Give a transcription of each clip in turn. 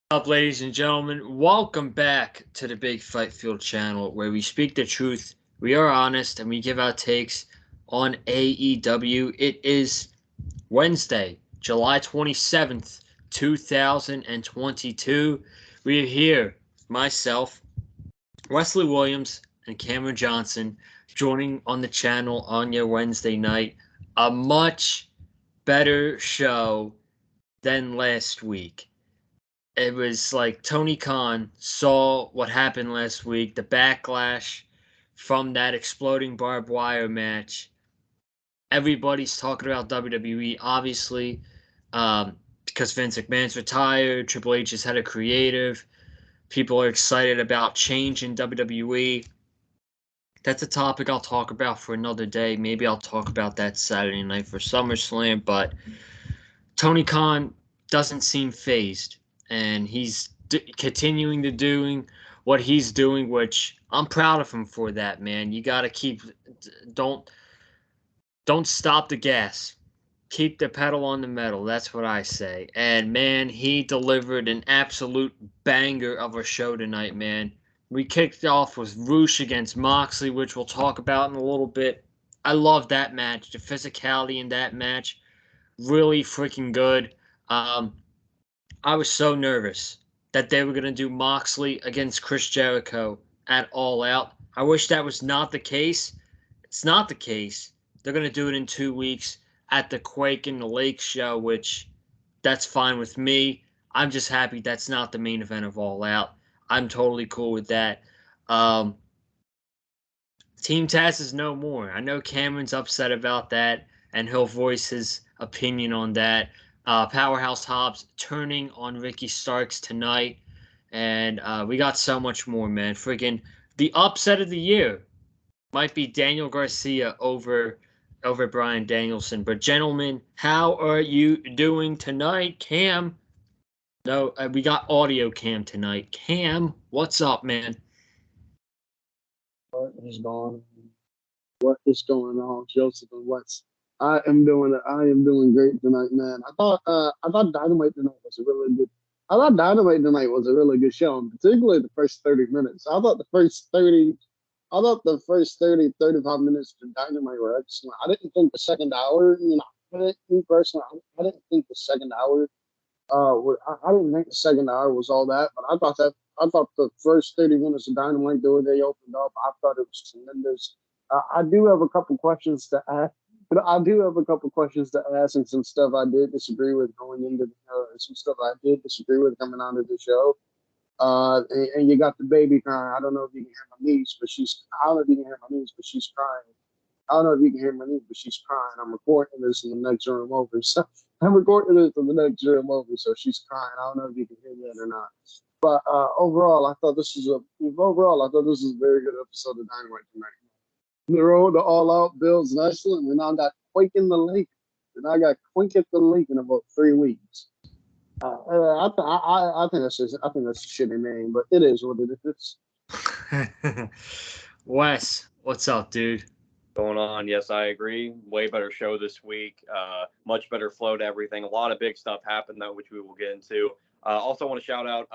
Up, ladies and gentlemen? Welcome back to the Big Fight Field channel, where we speak the truth, we are honest, and we give our takes on AEW. It is Wednesday, July 27th, 2022. We are here, myself, Wesley Williams, and Cameron Johnson, joining on the channel on your Wednesday night. A much better show than last week. It was like Tony Khan saw what happened last week, the backlash from that exploding barbed wire match. Everybody's talking about WWE, obviously, because Vince McMahon's retired, Triple H is head of creative. People are excited about change in WWE. That's a topic I'll talk about for another day. Maybe I'll talk about that Saturday night for SummerSlam, but Tony Khan doesn't seem phased, and he's continuing to doing what he's doing, which I'm proud of him for that, man. You got to don't don't stop the gas. Keep the pedal on the metal. That's what I say. And man, he delivered an absolute banger of a show tonight, man. We kicked off with Roosh against Moxley, which we'll talk about in a little bit. I love that match. The physicality in that match, really freaking good. Um, I was so nervous that they were going to do Moxley against Chris Jericho at All Out. I wish that was not the case. It's not the case. They're going to do it in 2 weeks at the Quake in the Lake show, which that's fine with me. I'm just happy that's not the main event of All Out. I'm totally cool with that. Um, Team Tazz is no more. I know Cameron's upset about that, and he'll voice his opinion on that. Powerhouse Hobbs turning on Ricky Starks tonight, and we got so much more, man. Friggin' the upset of the year might be Daniel Garcia over Brian Danielson. But gentlemen, how are you doing tonight, Cam? No, we got audio Cam tonight. Cam, what's up, man? What is going on? What is going on, Joseph and Wes? I am doing great tonight, man. I thought Dynamite tonight was a really good. I thought Dynamite tonight was a really good show, and particularly the first 30 minutes. I thought the first 30, 35 minutes of Dynamite were excellent. I didn't think the second hour, me personally, I didn't think the second hour I didn't think the second hour was all that, but I thought the first 30 minutes of Dynamite, the way they opened up, I thought it was tremendous. I do have a couple questions to ask. But I do have a couple questions to ask and some stuff I did disagree with going into some stuff I did disagree with coming onto the show. And you got the baby crying. I don't know if you can hear my niece, but she's. I don't know if you can hear my niece, but she's crying. I don't know if you can hear my niece, but she's crying. I'm recording this in the next room over. So I'm recording this in the next room over. So she's crying. I don't know if you can hear that or not. But overall I thought this was a very good episode of Dynamite tonight. The road to all out builds nicely, and we now got Quake in the Lake. And I got Quake at the Lake in about 3 weeks. I think that's a shitty name, but it is what it is. Wes, what's up, dude? Going on. Yes, I agree. Way better show this week. Much better flow to everything. A lot of big stuff happened, though, which we will get into. Also, want to shout out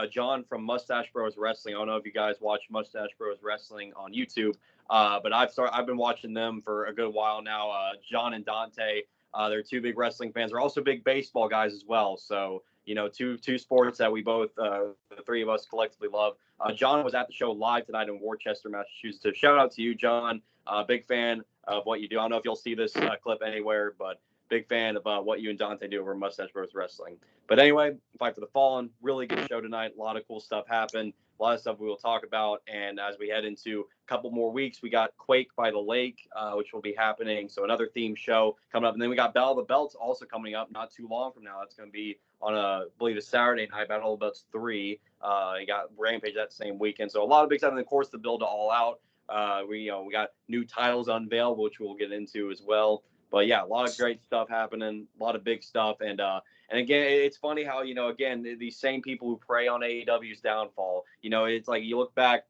John from Mustache Bros Wrestling. I don't know if you guys watch Mustache Bros Wrestling on YouTube, but I've been watching them for a good while now. John and Dante, they're two big wrestling fans. They're also big baseball guys as well. So two sports that we both, the three of us collectively love. John was at the show live tonight in Worcester, Massachusetts. So shout out to you, John. Big fan of what you do. I don't know if you'll see this clip anywhere, but big fan of what you and Dante do over Mustache Bros Wrestling. But anyway, Fight for the Fallen, really good show tonight. A lot of cool stuff happened. A lot of stuff we will talk about. And as we head into a couple more weeks, we got Quake by the Lake, which will be happening. So another theme show coming up. And then we got Battle of the Belts also coming up not too long from now. That's going to be on, I believe, a Saturday night, Battle of the Belts 3. You got Rampage that same weekend. So a lot of big stuff. And of course, the build to All Out. We got new titles unveiled, which we'll get into as well. But yeah, a lot of great stuff happening, a lot of big stuff, and again, it's funny how again these same people who prey on AEW's downfall. It's like you look back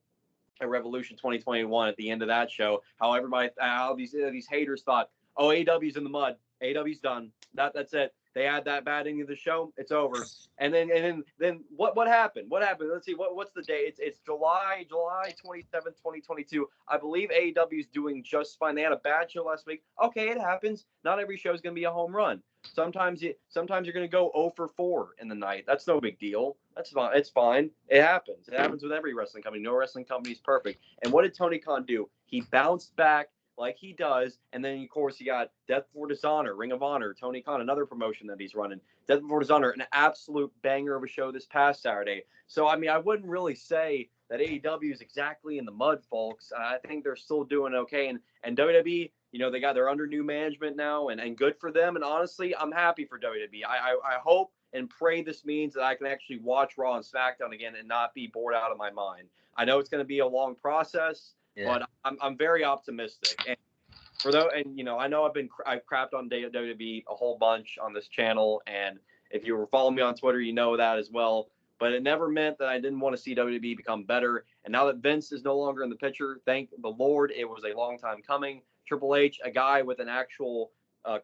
at Revolution 2021 at the end of that show, how these haters thought, oh, AEW's in the mud, AEW's done, that's it. They had that bad ending of the show. It's over. And then what happened? What happened? Let's see. What's the day? It's July 27th, 2022. I believe AEW is doing just fine. They had a bad show last week. Okay, it happens. Not every show is going to be a home run. Sometimes you're going to go 0 for 4 in the night. That's no big deal. That's fine. It's fine. It happens. It happens with every wrestling company. No wrestling company is perfect. And what did Tony Khan do? He bounced back like he does. And then, of course, you got Death Before Dishonor, Ring of Honor, Tony Khan, another promotion that he's running. Death Before Dishonor, an absolute banger of a show this past Saturday. So, I mean, I wouldn't really say that AEW is exactly in the mud, folks. I think they're still doing okay. And WWE, you know, they're under new management now, and good for them. And honestly, I'm happy for WWE. I hope and pray this means that I can actually watch Raw and SmackDown again and not be bored out of my mind. I know it's going to be a long process. Yeah. But I'm very optimistic. And you know, I know I've crapped on WWE a whole bunch on this channel, and if you were following me on Twitter, you know that as well. But it never meant that I didn't want to see WWE become better. And now that Vince is no longer in the picture, thank the Lord, it was a long time coming. Triple H, a guy with an actual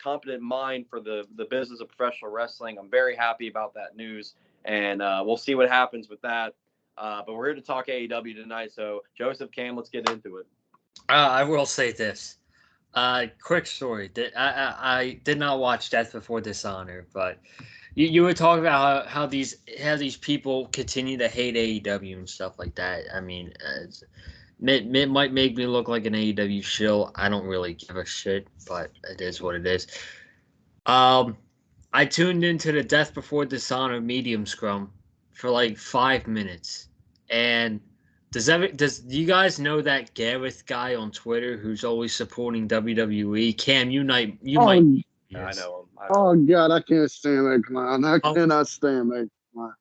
competent mind for the business of professional wrestling. I'm very happy about that news, and we'll see what happens with that. But we're here to talk AEW tonight. So, Joseph, Cam, let's get into it. I will say this. Quick story. I did not watch Death Before Dishonor, but you were talking about how these people continue to hate AEW and stuff like that. I mean, it might make me look like an AEW shill. I don't really give a shit, but it is what it is. I tuned into the Death Before Dishonor medium scrum for like 5 minutes, and do you guys know that Gareth guy on Twitter who's always supporting WWE? Cam, you might. Yes. I know him. Oh God, I can't stand that clown. I cannot stand that clown.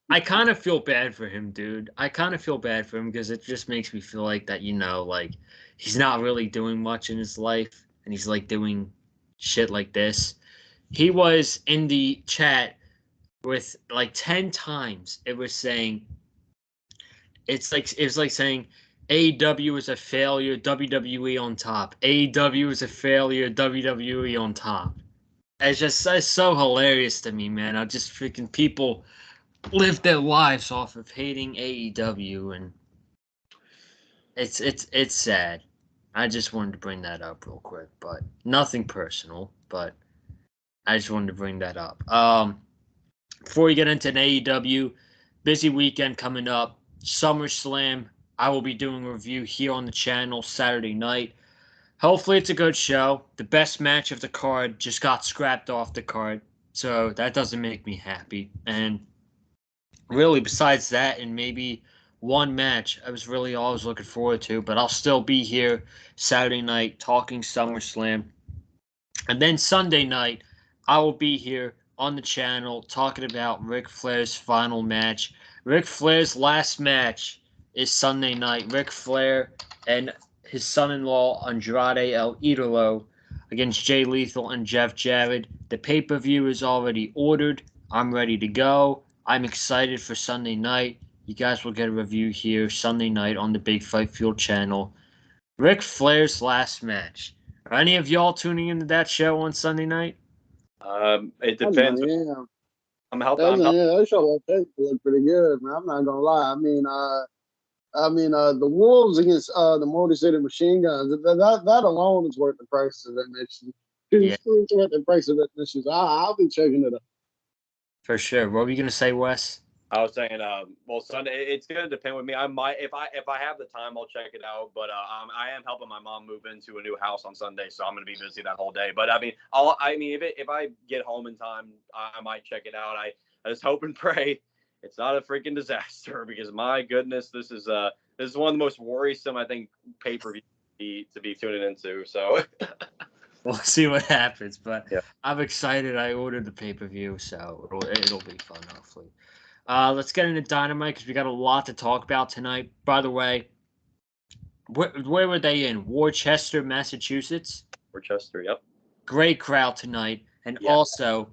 I kind of feel bad for him, dude. I kind of feel bad for him because it just makes me feel like that, you know, like he's not really doing much in his life, and he's like doing shit like this. He was in the chat with like 10 times. It was like saying AEW is a failure, WWE on top. AEW is a failure, WWE on top. It's so hilarious to me, man. I just freaking people live their lives off of hating AEW, and it's sad. I just wanted to bring that up real quick, but nothing personal, but I just wanted to bring that up. Before we get into an AEW, busy weekend coming up. SummerSlam. I will be doing a review here on the channel Saturday night. Hopefully it's a good show. The best match of the card just got scrapped off the card, so that doesn't make me happy. And really, besides that and maybe one match, I was really always looking forward to, but I'll still be here Saturday night talking SummerSlam. And then Sunday night, I will be here on the channel talking about Ric Flair's final match. Ric Flair's last match is Sunday night. Ric Flair and his son-in-law Andrade El Idolo against Jay Lethal and Jeff Jarrett. The pay-per-view is already ordered. I'm ready to go. I'm excited for Sunday night. You guys will get a review here Sunday night on the Big Fight Fuel channel. Ric Flair's last match. Are any of y'all tuning into that show on Sunday night? It depends. Yeah. I'm helping. That show looked pretty good, man. I'm not gonna lie. I mean, the Wolves against the Motor City Machine Guns. That alone is worth the price of admission. It's worth the price of admission. I'll be checking it out. For sure. What were you gonna say, Wes? I was saying, well, Sunday. It's gonna depend with me. I might, if I have the time, I'll check it out. But I am helping my mom move into a new house on Sunday, so I'm gonna be busy that whole day. But I mean, if I get home in time, I might check it out. I just hope and pray it's not a freaking disaster, because my goodness, this is one of the most worrisome, I think, pay-per-view to be tuning into. So we'll see what happens. But yeah. I'm excited. I ordered the pay-per-view, so it'll be fun, hopefully. Let's get into Dynamite because we got a lot to talk about tonight. By the way, where were they in? Worcester, Massachusetts? Worcester, yep. Great crowd tonight. And also,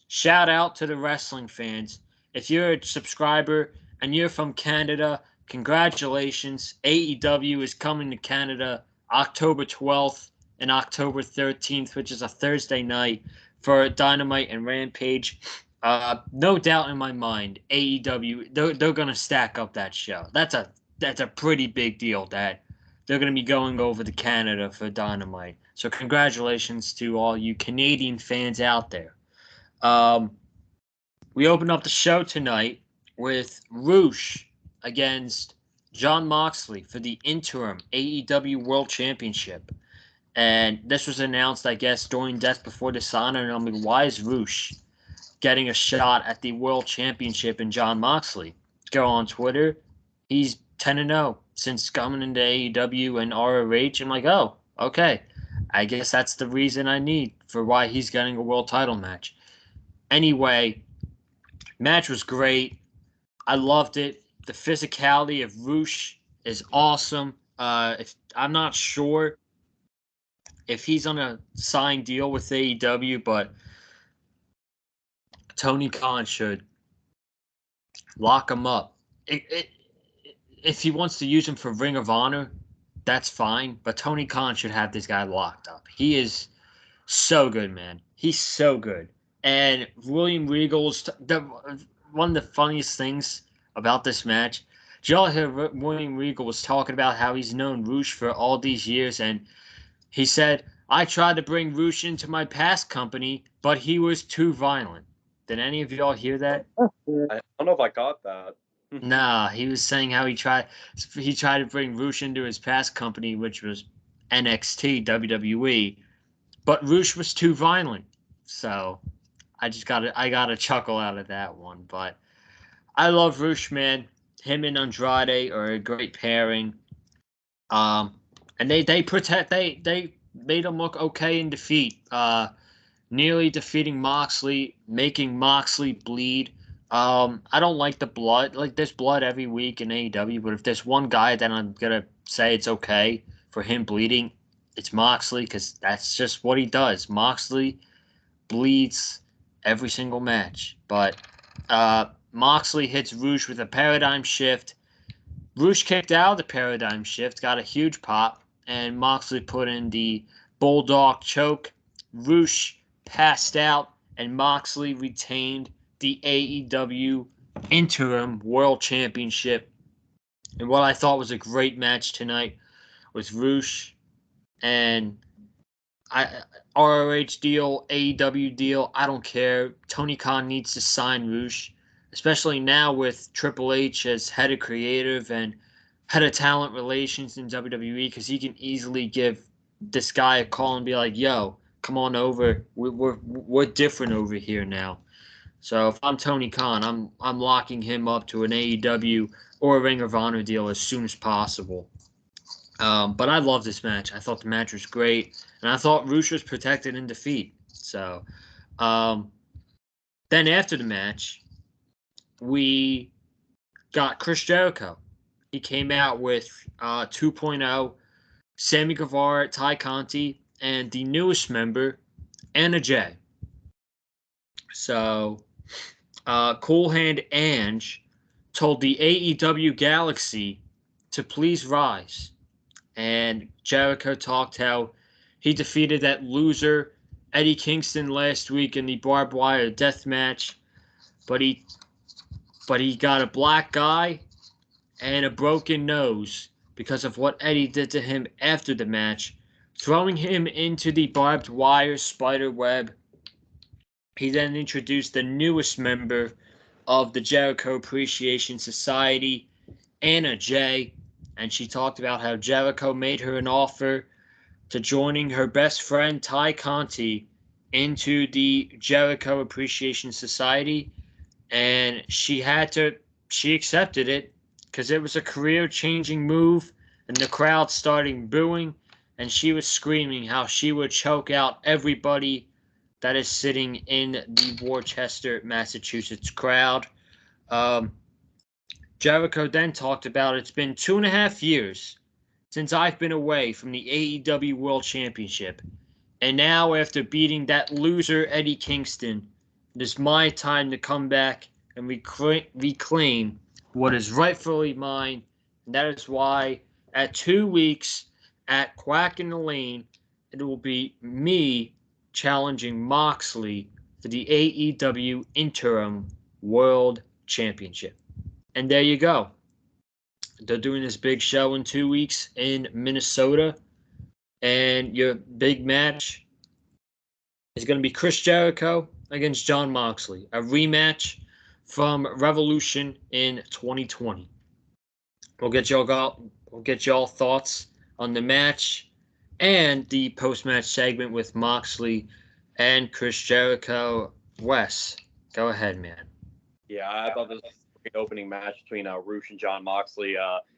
shout out to the wrestling fans. If you're a subscriber and you're from Canada, congratulations. AEW is coming to Canada October 12th and October 13th, which is a Thursday night, for Dynamite and Rampage. No doubt in my mind, AEW, they're going to stack up that show. That's a pretty big deal that they're going to be going over to Canada for Dynamite. So congratulations to all you Canadian fans out there. We opened up the show tonight with Roosh against Jon Moxley for the interim AEW World Championship. And this was announced, I guess, during Death Before Dishonor. And I'm like, why is Roosh getting a shot at the World Championship in Jon Moxley? Go on Twitter. He's 10-0 since coming into AEW and ROH. I'm like, oh, okay. I guess that's the reason I need for why he's getting a world title match. Anyway, match was great. I loved it. The physicality of Roosh is awesome. I'm not sure if he's on a signed deal with AEW, but Tony Khan should lock him up. If he wants to use him for Ring of Honor, that's fine. But Tony Khan should have this guy locked up. He is so good, man. He's so good. And William Regal's one of the funniest things about this match. Did y'all hear William Regal was talking about how he's known Roosh for all these years, and he said, I tried to bring Roosh into my past company, but he was too violent. Did any of y'all hear that? I don't know if I caught that. Nah, he was saying how he tried to bring Roosh into his past company, which was NXT, WWE, but Roosh was too violent. So I got a chuckle out of that one. But I love Roosh, man. Him and Andrade are a great pairing. And they made him look okay in defeat. Nearly defeating Moxley, making Moxley bleed. I don't like the blood. Like, there's blood every week in AEW, but if there's one guy that I'm going to say it's okay for him bleeding, it's Moxley, because that's just what he does. Moxley bleeds every single match. But Moxley hits Roosh with a paradigm shift. Roosh kicked out of the paradigm shift, got a huge pop, and Moxley put in the Bulldog choke. Roosh passed out, and Moxley retained the AEW Interim World Championship. And what I thought was a great match tonight was Roosh and ROH deal, AEW deal. I don't care. Tony Khan needs to sign Roosh, especially now with Triple H as head of creative and head of talent relations in WWE, because he can easily give this guy a call and be like, yo, come on over. We're different over here now. So if I'm Tony Khan, I'm locking him up to an AEW or a Ring of Honor deal as soon as possible. But I love this match. I thought the match was great, and I thought Roosh was protected in defeat. So then after the match, we got Chris Jericho. He came out with 2.0, Sammy Guevar, Ty Conti, and the newest member, Anna Jay. So Cool Hand Ange told the AEW Galaxy to please rise. And Jericho talked how he defeated that loser Eddie Kingston last week in the barbed wire death match, but he got a black guy and a broken nose because of what Eddie did to him after the match, throwing him into the barbed wire spider web. He then introduced the newest member of the Jericho Appreciation Society, Anna Jay, and she talked about how Jericho made her an offer to joining her best friend Ty Conti into the Jericho Appreciation Society, and she accepted it because it was a career-changing move, and the crowd started booing, and she was screaming how she would choke out everybody that is sitting in the Worcester, Massachusetts crowd. Jericho then talked about it's been 2.5 years since I've been away from the AEW World Championship. And now, after beating that loser Eddie Kingston, it is my time to come back and reclaim what is rightfully mine. And that is why at 2 weeks at Quack in the Lane, it will be me challenging Moxley for the AEW Interim World Championship. And there you go. They're doing this big show in 2 weeks in Minnesota. And your big match is going to be Chris Jericho against Jon Moxley. A rematch from Revolution in 2020. We'll get y'all thoughts on the match and the post-match segment with Moxley and Chris Jericho. Wes, go ahead, man. Yeah, I thought this was a great opening match between Rush and Jon Moxley.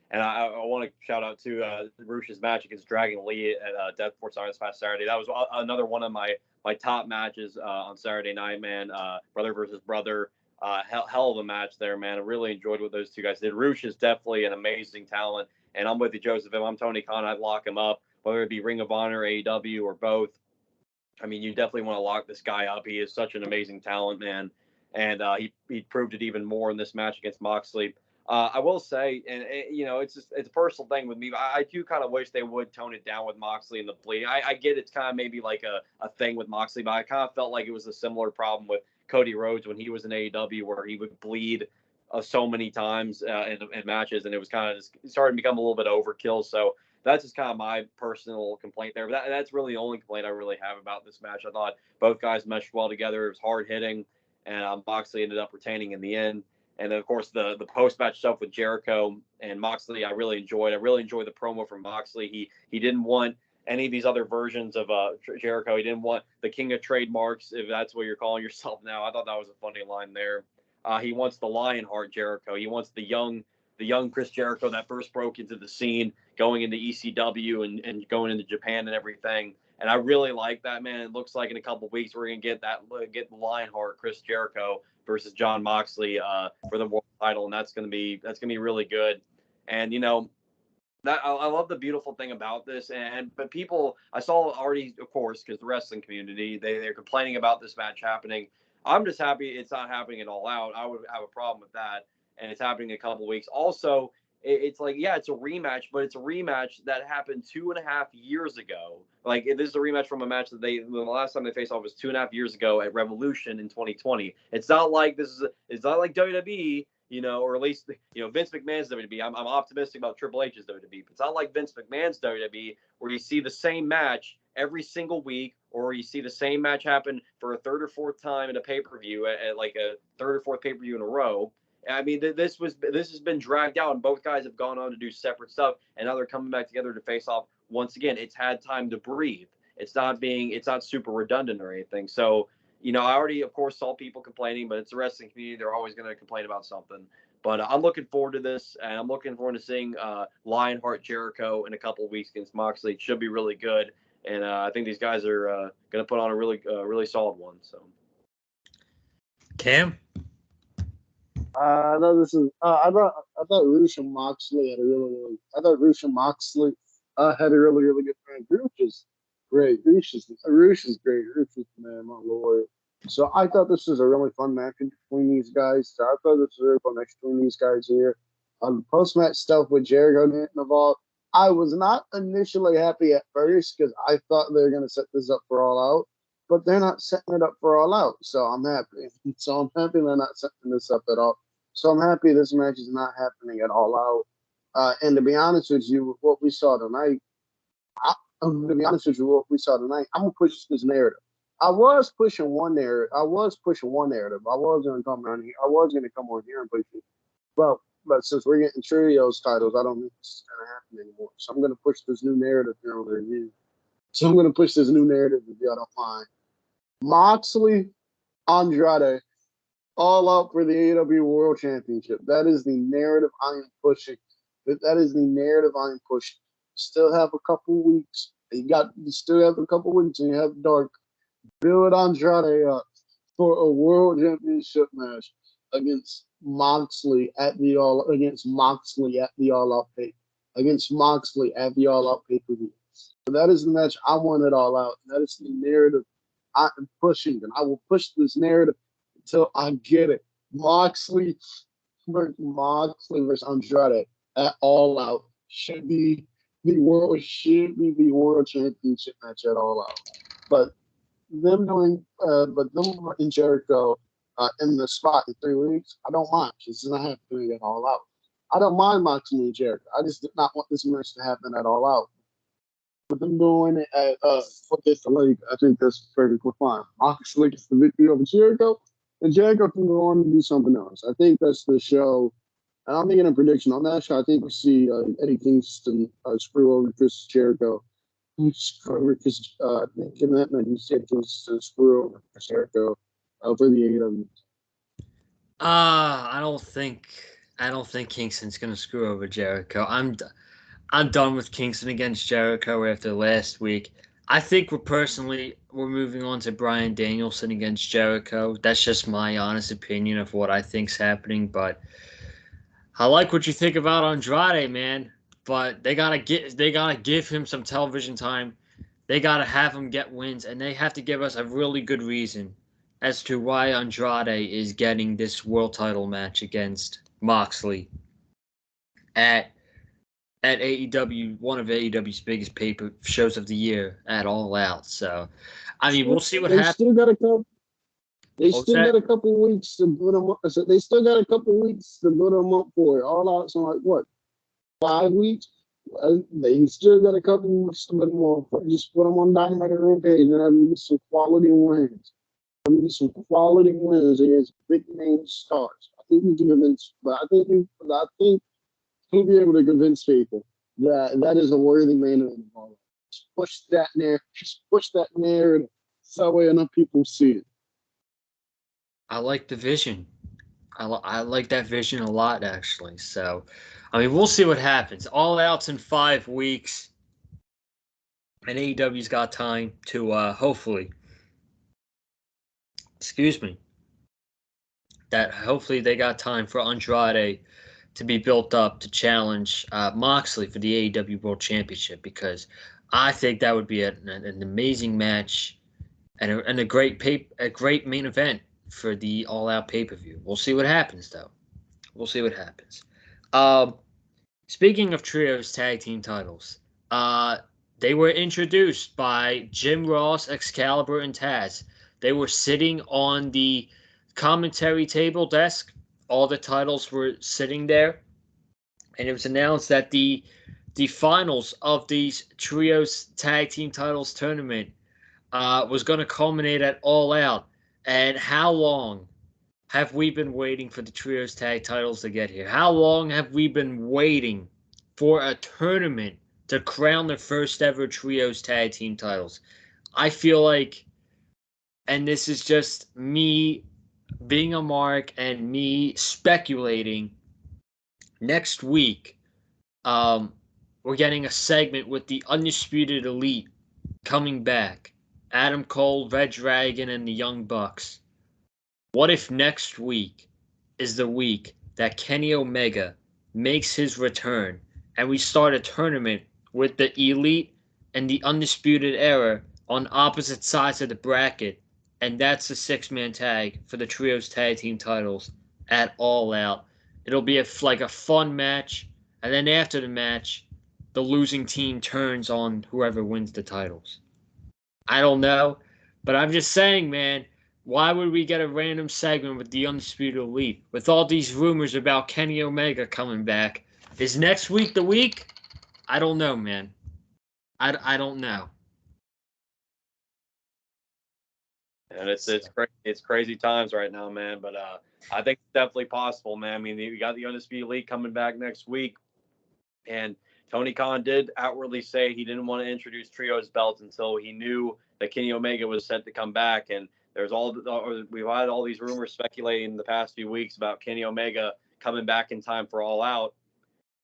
And I want to shout out to Rush's match against Dragon Lee at Deathport Center this past Saturday. That was another one of my top matches on Saturday night, man. Brother versus brother. Hell of a match there, man. I really enjoyed what those two guys did. Rush is definitely an amazing talent. And I'm with you, Joseph. If I'm Tony Khan, I'd lock him up, whether it be Ring of Honor, AEW, or both. I mean, you definitely want to lock this guy up. He is such an amazing talent, man. And he proved it even more in this match against Moxley. I will say, and it's a personal thing with me. I do kind of wish they would tone it down with Moxley and the bleed. I get it's kind of maybe like a thing with Moxley, but I kind of felt like it was a similar problem with Cody Rhodes when he was in AEW, where he would bleed so many times in matches, and it was kind of it started to become a little bit overkill. So that's just kind of my personal complaint there. But that's really the only complaint I really have about this match. I thought both guys meshed well together. It was hard hitting, and Moxley ended up retaining in the end. And then, of course, the post-match stuff with Jericho and Moxley, I really enjoyed. I really enjoyed the promo from Moxley. He didn't want any of these other versions of Jericho. He didn't want the king of trademarks, if that's what you're calling yourself now. I thought that was a funny line there. He wants the Lionheart Jericho. He wants the young Chris Jericho that first broke into the scene, going into ECW and going into Japan and everything. And I really like that, man. It looks like in a couple of weeks we're gonna get the Lionheart Chris Jericho versus Jon Moxley for the world title, and that's gonna be really good. And that I love the beautiful thing about this. But people, I saw already, of course, because the wrestling community they're complaining about this match happening. I'm just happy it's not happening at All Out. I would have a problem with that, and it's happening in a couple of weeks. Also, it's like, yeah, it's a rematch, but it's a rematch that happened 2.5 years ago. Like, this is a rematch from a match that the last time they faced off was 2.5 years ago at Revolution in 2020. It's not like it's not like WWE, or at least, Vince McMahon's WWE. I'm optimistic about Triple H's WWE, but it's not like Vince McMahon's WWE where you see the same match every single week, or you see the same match happen for a third or fourth time in a pay-per-view at like a third or fourth pay-per-view in a row. I mean, this has been dragged out, and both guys have gone on to do separate stuff, and now they're coming back together to face off once again. It's had time to breathe. It's not super redundant or anything. So, I already, of course, saw people complaining, but it's the wrestling community. They're always going to complain about something. But I'm looking forward to this, and I'm looking forward to seeing Lionheart Jericho in a couple of weeks against Moxley. It should be really good, and I think these guys are going to put on a really solid one. So, Cam? I thought Rush and Moxley had a really good match. Rush is great. Rush is great. Rush is man, my lord. So I thought this was a really fun match between these guys. So I thought this was a really fun match between these guys here. The post-match stuff with Jericho getting involved, I was not initially happy at first because I thought they were going to set this up for All Out, but they're not setting it up for All Out. So I'm happy. So I'm happy they're not setting this up at all. So I'm happy this match is not happening at All Out. And to be honest with you, with what we saw tonight, I'm going to push this narrative. I was pushing one narrative. I was going to come on here. I was going to come on here and push it. But since we're getting trios titles, I don't think this is going to happen anymore. So I'm going to push this new narrative here on the review. So I'm going to push this new narrative if y'all don't mind. Moxley, Andrade, All Out for the AEW World Championship. That is the narrative I am pushing. That is the narrative I am pushing. Still have a couple weeks. You still have a couple weeks, and you have Dark. Build Andrade up for a World Championship match against Moxley at the All Out pay. Against Moxley at the All Out pay-per-view. So that is the match I want it All Out. That is the narrative I am pushing, and I will push this narrative until I get it. Moxley versus Andrade at All Out should be the World Championship match at All Out. But them putting Jericho in the spot in 3 weeks, I don't mind. She's not have to do it all out. I don't mind Moxley and Jericho. I just did not want this match to happen at all out. But them doing it at for this league, I think that's perfectly fine. Moxley gets the victory over Jericho, and Jericho can go on and do something else. I think that's the show. And I'm making a prediction on that show. I think we see Eddie Kingston screw over Chris Jericho. Because given that man, you said to screw over Chris Jericho for the AEW. I don't think Kingston's gonna screw over Jericho. I'm done with Kingston against Jericho after last week. I think we're moving on to Bryan Danielson against Jericho. That's just my honest opinion of what I think's happening, but I like what you think about Andrade, man. But they gotta give him some television time. They gotta have him get wins, and they have to give us a really good reason as to why Andrade is getting this world title match against Moxley at AEW, one of AEW's biggest paper shows of the year at All Out. So, I mean, we'll see what happens. They still got a couple weeks to put them up. So they still got a couple weeks to put them up for it. All Out, so like what, 5 weeks? They still got a couple weeks to put them on. Just put them on Dynamite and Rampage and have them get some quality wins. Against big name stars. I think you can convince, but I think he'll be able to convince people that is a worthy main event. Just push that narrative so that way enough people see it. I like the vision. I like that vision a lot, actually. So, I mean, we'll see what happens. All Out's in 5 weeks, and AEW's got time to hopefully. Excuse me. That hopefully they got time for Andrade to be built up to challenge Moxley for the AEW World Championship, because I think that would be an amazing match and a great main event for the All Out pay-per-view. We'll see what happens, though. We'll see what happens. Speaking of trios tag team titles, they were introduced by Jim Ross, Excalibur, and Tazz. They were sitting on the commentary table desk. All the titles were sitting there, and it was announced that the finals of these trios tag team titles tournament was going to culminate at All Out. And how long have we been waiting for the trios tag titles to get here? How long have we been waiting for a tournament to crown the first ever trios tag team titles? I feel like, and this is just me being a mark and me speculating, next week we're getting a segment with the Undisputed Elite coming back. Adam Cole, Red Dragon, and the Young Bucks. What if next week is the week that Kenny Omega makes his return and we start a tournament with the Elite and the Undisputed Era on opposite sides of the bracket, and that's the 6-man tag for the trios tag team titles at All Out. It'll be a fun match, and then after the match, the losing team turns on whoever wins the titles. I don't know, but I'm just saying, man, why would we get a random segment with the Undisputed Elite with all these rumors about Kenny Omega coming back? Is next week the week? I don't know, man. I don't know. And it's crazy times right now, man. But I think it's definitely possible, man. I mean, you got the Undisputed Elite coming back next week, and Tony Khan did outwardly say he didn't want to introduce trios belts until he knew that Kenny Omega was set to come back. And we've had all these rumors speculating in the past few weeks about Kenny Omega coming back in time for All Out.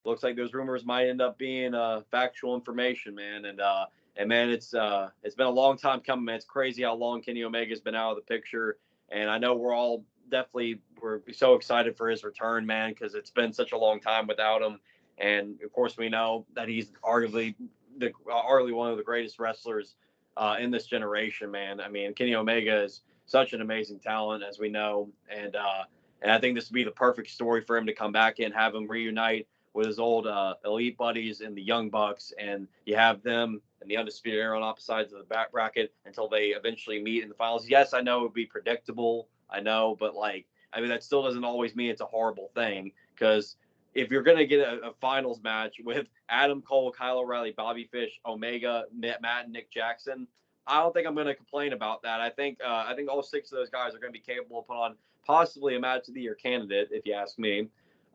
Looks like those rumors might end up being factual information, man. And man, it's been a long time coming, man. It's crazy how long Kenny Omega's been out of the picture. And I know we're so excited for his return, man, because it's been such a long time without him. And of course, we know that he's arguably one of the greatest wrestlers in this generation, man. I mean, Kenny Omega is such an amazing talent, as we know, and I think this would be the perfect story for him to come back and have him reunite with his old Elite buddies and the Young Bucks, and you have them and the Undisputed Era on opposite sides of the back bracket until they eventually meet in the finals. Yes, I know it would be predictable. I know, but that still doesn't always mean it's a horrible thing, because if you're going to get a finals match with Adam Cole, Kyle O'Reilly, Bobby Fish, Omega, Matt, and Nick Jackson, I don't think I'm going to complain about that. I think all 6 of those guys are going to be capable of putting on possibly a match of the year candidate, if you ask me.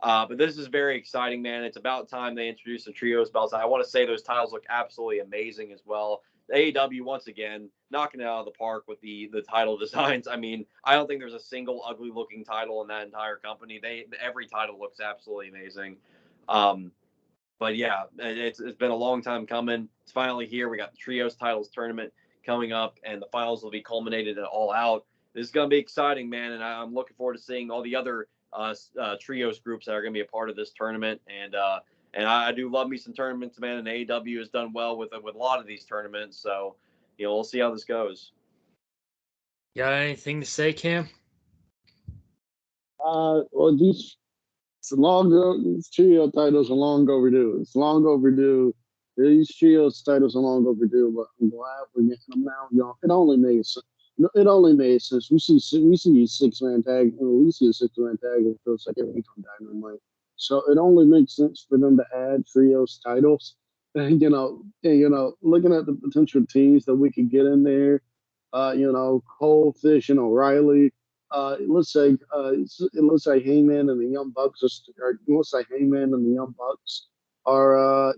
But this is very exciting, man. It's about time they introduced the trios belts. I want to say those titles look absolutely amazing as well. AEW, once again, knocking it out of the park with the title designs. I mean, I don't think there's a single ugly-looking title in that entire company. Every title looks absolutely amazing. But yeah, it's been a long time coming. It's finally here. We got the Trios Titles tournament coming up, and the finals will be culminated at All Out. This is going to be exciting, man, and I'm looking forward to seeing all the other Trios groups that are going to be a part of this tournament. And I do love me some tournaments, man, and AEW has done well with a lot of these tournaments. So, we'll see how this goes. Got anything to say, Cam? Well, these trio titles are long overdue. It's long overdue. These trios titles are long overdue, but I'm glad we're getting them now. It only made sense. It only made sense. We see a 6-man tag. We see a 6-man tag. It feels like every week on Dynamite. So it only makes sense for them to add trios titles. And looking at the potential teams that we could get in there, Cole, Fish, and O'Reilly. It looks like Heyman and the Young Bucks it looks like Heyman and the Young Bucks are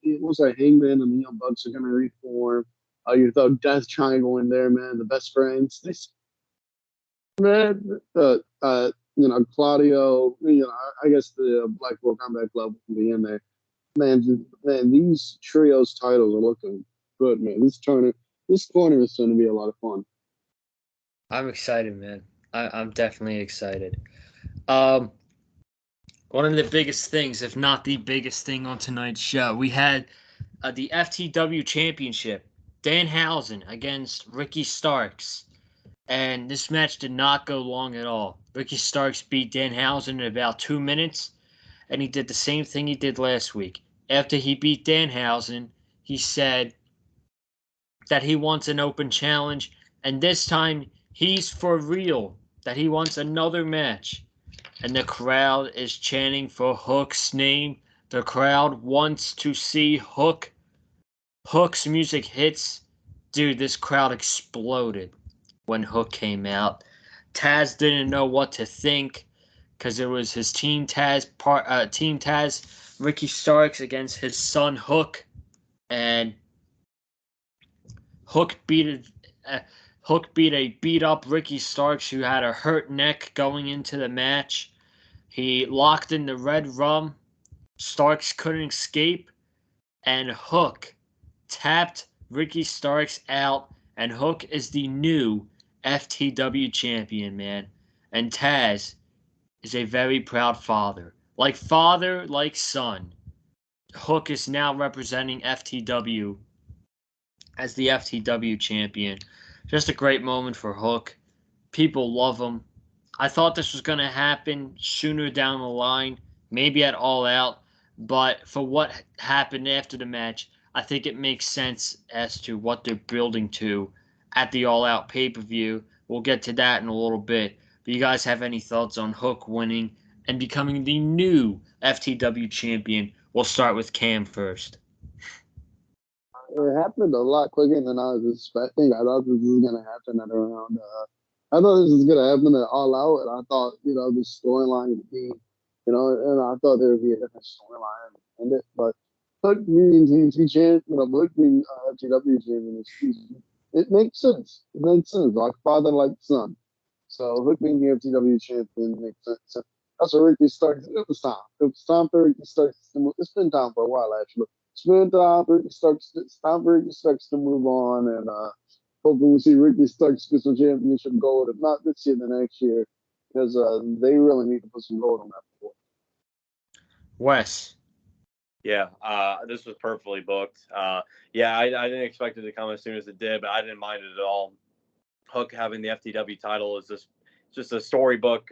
it looks like Heyman and the Young Bucks are gonna reform. You throw Death Triangle in there, man, the best friends. Claudio, I guess the Blackpool Combat Club will be in there. Man, these trios titles are looking good, man. This tournament is going to be a lot of fun. I'm excited, man. I'm definitely excited. One of the biggest things, if not the biggest thing on tonight's show, we had the FTW Championship. Danhausen against Ricky Starks. And this match did not go long at all. Ricky Starks beat Danhausen in about 2 minutes, and he did the same thing he did last week. After he beat Danhausen, he said that he wants an open challenge, and this time he's for real, that he wants another match. And the crowd is chanting for Hook's name. The crowd wants to see Hook. Hook's music hits. Dude, this crowd exploded when Hook came out. Tazz didn't know what to think because it was his Team Tazz, Ricky Starks against his son Hook, and Hook beat a beat up Ricky Starks who had a hurt neck going into the match. He locked in the red rum. Starks couldn't escape, and Hook tapped Ricky Starks out, and Hook is the new FTW champion, man. And Tazz is a very proud father. Like father, like son. Hook is now representing FTW as the FTW champion. Just a great moment for Hook. People love him. I thought this was going to happen sooner down the line, maybe at All Out, but for what happened after the match, I think it makes sense as to what they're building to at the All Out pay-per-view. We'll get to that in a little bit. But you guys have any thoughts on Hook winning and becoming the new FTW champion? We'll start with Cam first. It happened a lot quicker than I was expecting. I thought this was going to happen at around. I thought this was going to happen at All Out, and I thought this storyline would be, and I thought there would be a different storyline in it. But Hook being TNT champ, Hook being FTW champion, it makes sense. It makes sense, like father, like son. So Hook being the FTW champion makes sense. That's what Ricky Starks. It was time. It was time for Ricky Starks to move. It's been time for a while, actually. It's been time for Ricky Starks. It's time for Ricky Starks to move on, and hopefully we see Ricky Starks get some championship gold. If not this year, the next year, because they really need to put some gold on that board. Wes. Yeah, this was perfectly booked. I didn't expect it to come as soon as it did, but I didn't mind it at all. Hook having the FTW title is just a storybook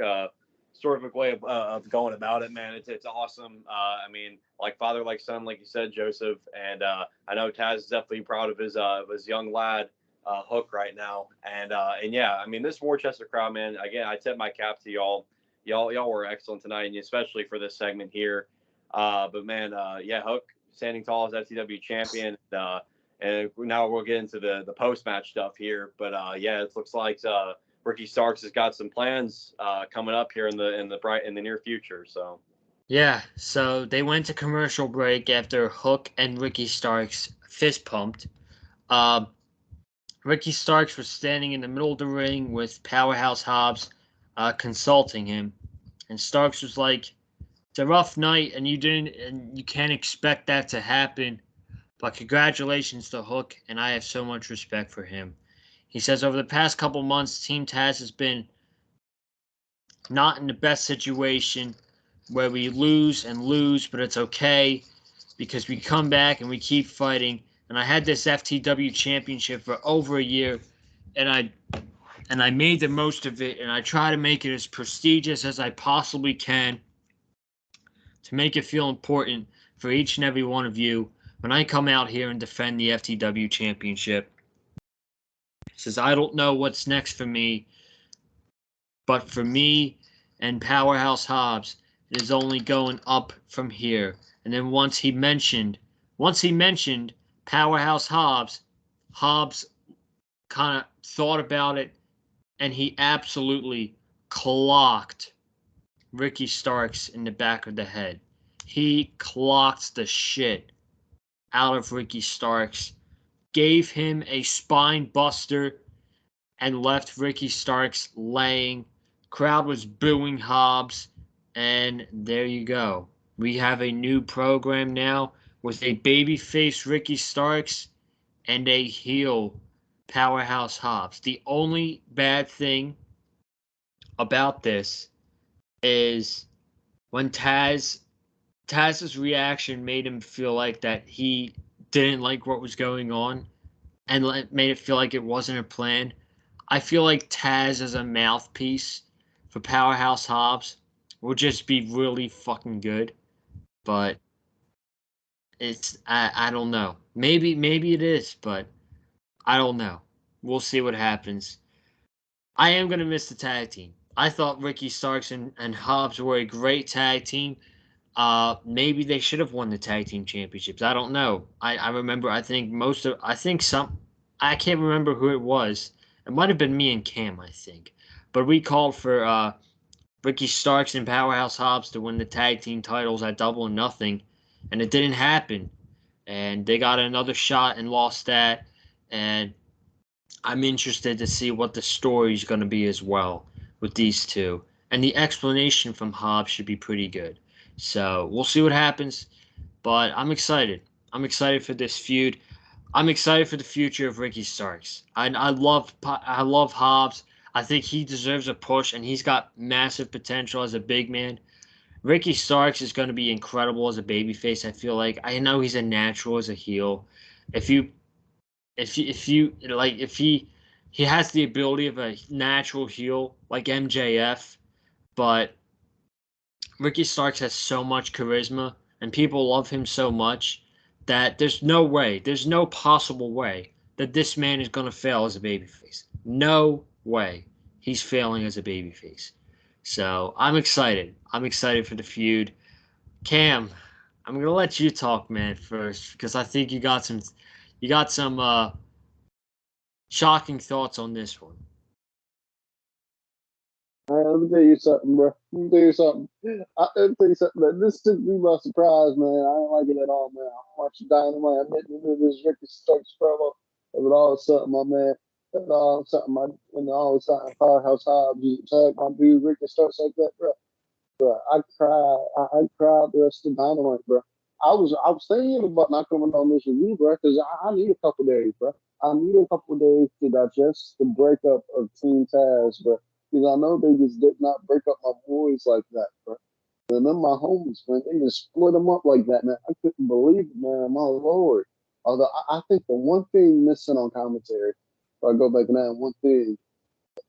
sort of way of going about it, man. It's awesome. I mean, like father, like son, like you said, Joseph, and I know Tazz is definitely proud of his young lad Hook right now, and yeah, I mean, this Worcester crowd, man. Again, I tip my cap to y'all. Y'all were excellent tonight, and especially for this segment here. But man, yeah, Hook standing tall as FTW champion. And now we'll get into the post match stuff here. But yeah, it looks like Ricky Starks has got some plans coming up here in the near future. So Yeah, so they went to commercial break after Hook and Ricky Starks fist pumped. Ricky Starks was standing in the middle of the ring with Powerhouse Hobbs consulting him, and Starks was like, "It's a rough night, and you can't expect that to happen. But congratulations to Hook, and I have so much respect for him." He says over the past couple months, Team Tazz has been not in the best situation where we lose, but it's okay because we come back and we keep fighting. And I had this FTW championship for over a year, and I made the most of it, and I try to make it as prestigious as I possibly can to make it feel important for each and every one of you when I come out here and defend the FTW championship. He says, I don't know what's next for me, but for me and Powerhouse Hobbs, it is only going up from here. And then once he mentioned Powerhouse Hobbs, Hobbs kind of thought about it, and he absolutely clocked Ricky Starks in the back of the head. He clocked the shit out of Ricky Starks, gave him a spine buster, and left Ricky Starks laying. Crowd was booing Hobbs, and there you go. We have a new program now with a babyface Ricky Starks and a heel Powerhouse Hobbs. The only bad thing about this is when Tazz's reaction made him feel like that he didn't like what was going on and made it feel like it wasn't a plan. I feel like Tazz as a mouthpiece for Powerhouse Hobbs will just be really fucking good. But it's I don't know. Maybe it is, but I don't know. We'll see what happens. I am gonna miss the tag team. I thought Ricky Starks and Hobbs were a great tag team. Maybe they should have won the tag team championships. I don't know. I remember. I can't remember who it was. It might have been me and Cam, I think. But we called for Ricky Starks and Powerhouse Hobbs to win the tag team titles at Double or Nothing, and it didn't happen. And they got another shot and lost that. And I'm interested to see what the story is going to be as well with these two. And the explanation from Hobbs should be pretty good. So we'll see what happens. But I'm excited. I'm excited for this feud. I'm excited for the future of Ricky Starks. I love Hobbs. I think he deserves a push, and he's got massive potential as a big man. Ricky Starks is going to be incredible as a babyface. I feel like I know he's a natural as a heel. If he has the ability of a natural heel like MJF, but Ricky Starks has so much charisma and people love him so much that there's no possible way that this man is going to fail as a babyface. No way he's failing as a babyface. So I'm excited. I'm excited for the feud. Cam, I'm going to let you talk, man, first, because I think you got some shocking thoughts on this one. Let me tell you something, bro. Let me tell you something. Man. This took me by surprise, man. I didn't like it at all, man. I watched Dynamite. I met into this Ricky Starks promo. It was all something, my man. It was all something. When they always talking Powerhouse Hobbs, you tag my dude Ricky Starks like that, bro. Bro, I cried. I cried the rest of Dynamite, bro. I was thinking about not coming on this review, bro, because I need a couple days, bro. I need a couple days to digest the breakup of Team Tazz, bro. Because I know they just did not break up my boys like that, bro. And then my homies, man, they just split them up like that, man. I couldn't believe it, man. My lord. Although I think the one thing missing on commentary, if I go back and add one thing,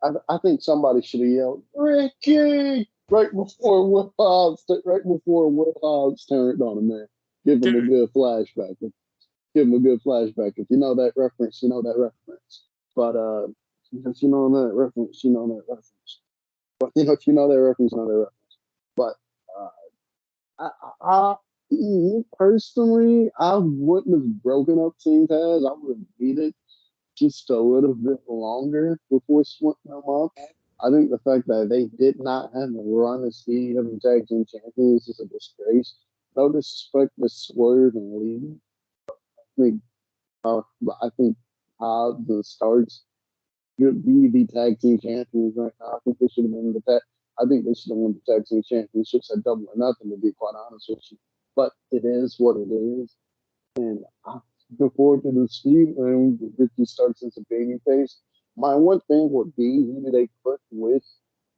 I think somebody should have yelled, Ricky! right before Will Hobbs turned on him, man. Give him a good flashback. Give him a good flashback. If you know that reference, you know that reference. But if you know that reference, you know that reference. But if you know that reference, you know that reference. But me personally, I wouldn't have broken up Team Taz. I would have waited just a little bit longer before splitting them up. I think the fact that they did not have a run as AEW Tag Team Champions is a disgrace. No disrespect to Swerve and Lee. I think Hobbs and Starks should be the tag team champions right now. I think they should have been I think they should have won the tag team championships at Double or Nothing, to be quite honest with you. But it is what it is, and I'm looking forward to the feud. And Ricky Starks as a babyface. My one thing would be who do they put with.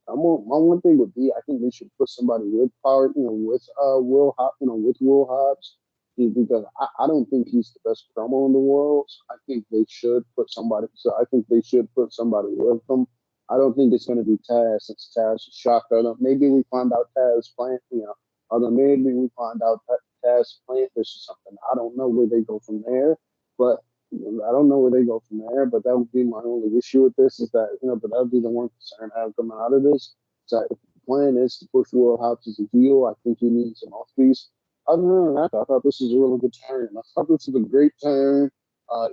My one thing would be I think they should put somebody with power, with Will, with Will Hobbs. Because I don't think he's the best promo in the world. I think they should put somebody. So I think they should put somebody with them. I don't think it's going to be Taz, since Taz is shocked. Maybe we find out Taz plant. Or maybe we find out Taz plant this or something. I don't know where they go from there. But that would be my only issue with this. Is that but that would be the one concern I have coming out of this. So if the plan is to push Will Hobbs as a heel, I think he needs an mouthpiece. Other than that, I thought this was a really good turn. I thought this was a great turn.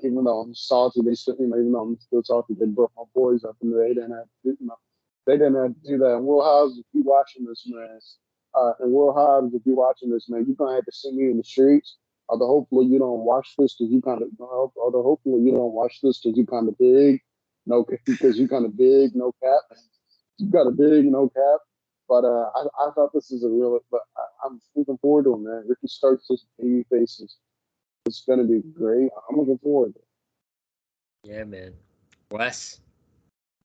Even though I'm salty, even though I'm still salty, they broke my boys up, and they didn't have to do that. And Will Hobbs, if you're watching this, man, you're gonna have to see me in the streets. Although hopefully you don't watch this because you kind of big. No, because you kind of big. No cap. You got a big no cap. But I thought this is I'm looking forward to it, man. Ricky Starks as baby faces. It's gonna be great. I'm looking forward to it. Yeah, man. Wes?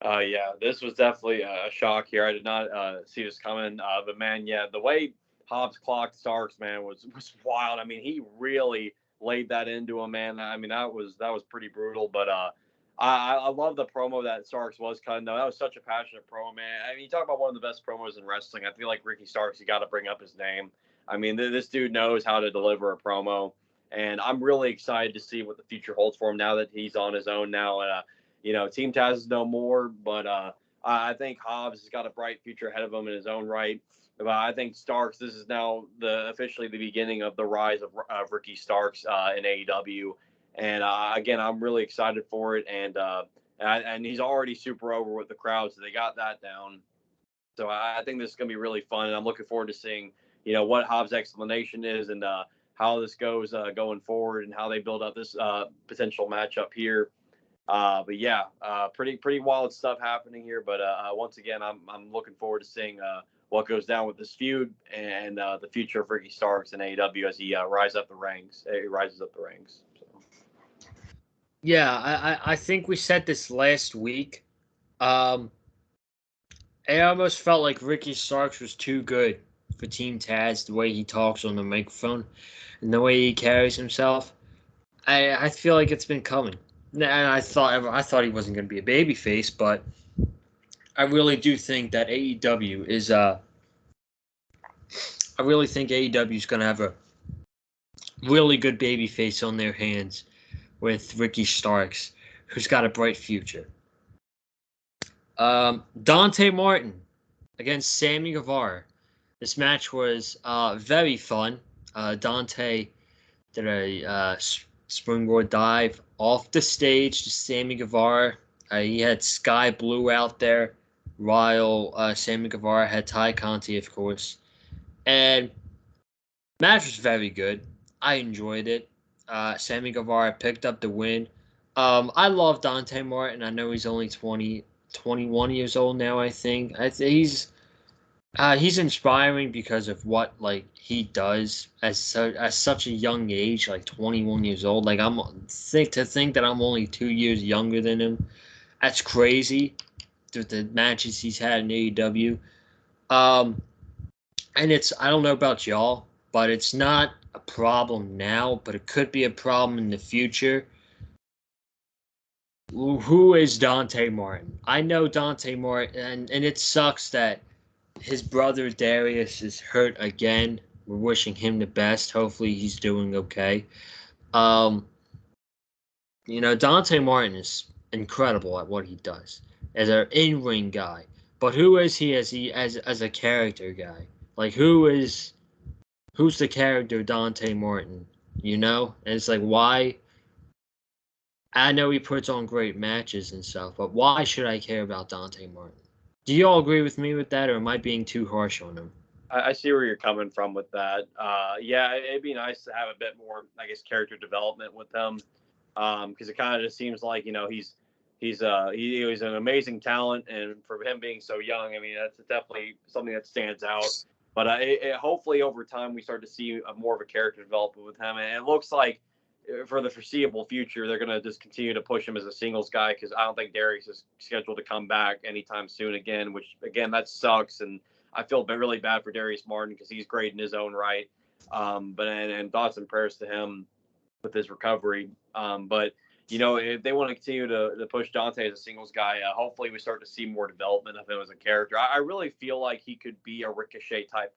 Yeah, this was definitely a shock here. I did not see this coming. But man, yeah, the way Hobbs clocked Starks, man, was wild. I mean, he really laid that into him, man. I mean, that was pretty brutal. But I love the promo that Starks was cutting, though. That was such a passionate promo, man. I mean, you talk about one of the best promos in wrestling. I feel like Ricky Starks, you got to bring up his name. I mean, this dude knows how to deliver a promo. And I'm really excited to see what the future holds for him now that he's on his own now. Team Taz is no more, but I think Hobbs has got a bright future ahead of him in his own right. But I think Starks, this is now officially the beginning of the rise of Ricky Starks in AEW. And again, I'm really excited for it, and he's already super over with the crowd, so they got that down. So I think this is going to be really fun, and I'm looking forward to seeing what Hobbs' explanation is and how this goes going forward, and how they build up this potential matchup here. But yeah, pretty wild stuff happening here. But once again, I'm looking forward to seeing what goes down with this feud and the future of Ricky Starks and AEW as he rises up the ranks. Yeah, I think we said this last week. I almost felt like Ricky Starks was too good for Team Taz, the way he talks on the microphone and the way he carries himself. I feel like it's been coming. And I thought he wasn't going to be a babyface, but I really do think that AEW is I really think AEW is going to have a really good babyface on their hands with Ricky Starks, who's got a bright future. Dante Martin against Sammy Guevara. This match was very fun. Dante did a springboard dive off the stage to Sammy Guevara. He had Sky Blue out there, while Sammy Guevara had Ty Conti, of course. And match was very good. I enjoyed it. Sammy Guevara picked up the win. I love Dante Martin. I know he's only 21 years old now, I think. He's inspiring because of what he does at such a young age, 21 years old. To think that I'm only 2 years younger than him. That's crazy. The matches he's had in AEW. And I don't know about y'all, but it's not a problem now, but it could be a problem in the future. Who is Dante Martin? I know Dante Martin, and it sucks that His brother Darius is hurt again. We're wishing him the best. Hopefully he's doing okay. Um, Dante Martin is incredible at what he does as an in-ring guy. But who is he as a character guy? Like who's the character Dante Martin? And it's like why I know he puts on great matches and stuff, but why should I care about Dante Martin? Do you all agree with me with that, or am I being too harsh on him? I see where you're coming from with that. Yeah, it'd be nice to have a bit more, I guess, character development with him, because it kind of just seems like he's an amazing talent, and for him being so young, I mean that's definitely something that stands out. But hopefully over time we start to see more of a character development with him, and it looks like for the foreseeable future they're going to just continue to push him as a singles guy because I don't think Darius is scheduled to come back anytime soon again, which again that sucks and. I feel really bad for Darius Martin because he's great in his own right. And thoughts and prayers to him with his recovery. But if they want to continue to push Dante as a singles guy, hopefully we start to see more development of him as a character. I really feel like he could be a Ricochet type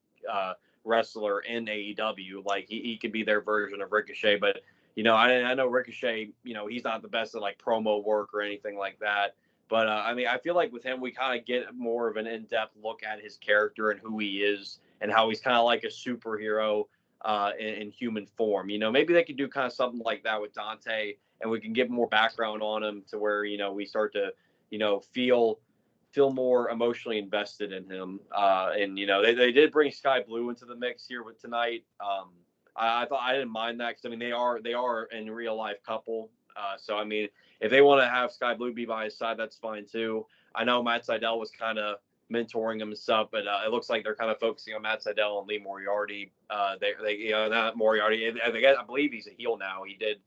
wrestler in AEW. Like he could be their version of Ricochet. But I know Ricochet. He's not the best at like promo work or anything like that. But I mean, I feel like with him, we kind of get more of an in-depth look at his character and who he is and how he's kind of like a superhero in human form. Maybe they could do kind of something like that with Dante, and we can get more background on him to where we start to feel more emotionally invested in him. And they did bring Sky Blue into the mix here with tonight. I thought I didn't mind that because I mean they are in real life couple. So I mean, if they want to have Sky Blue be by his side, that's fine too. I know Matt Sydal was kind of mentoring him and stuff, but it looks like they're kind of focusing on Matt Sydal and Lee Moriarty. Not Moriarty. I believe he's a heel now. He did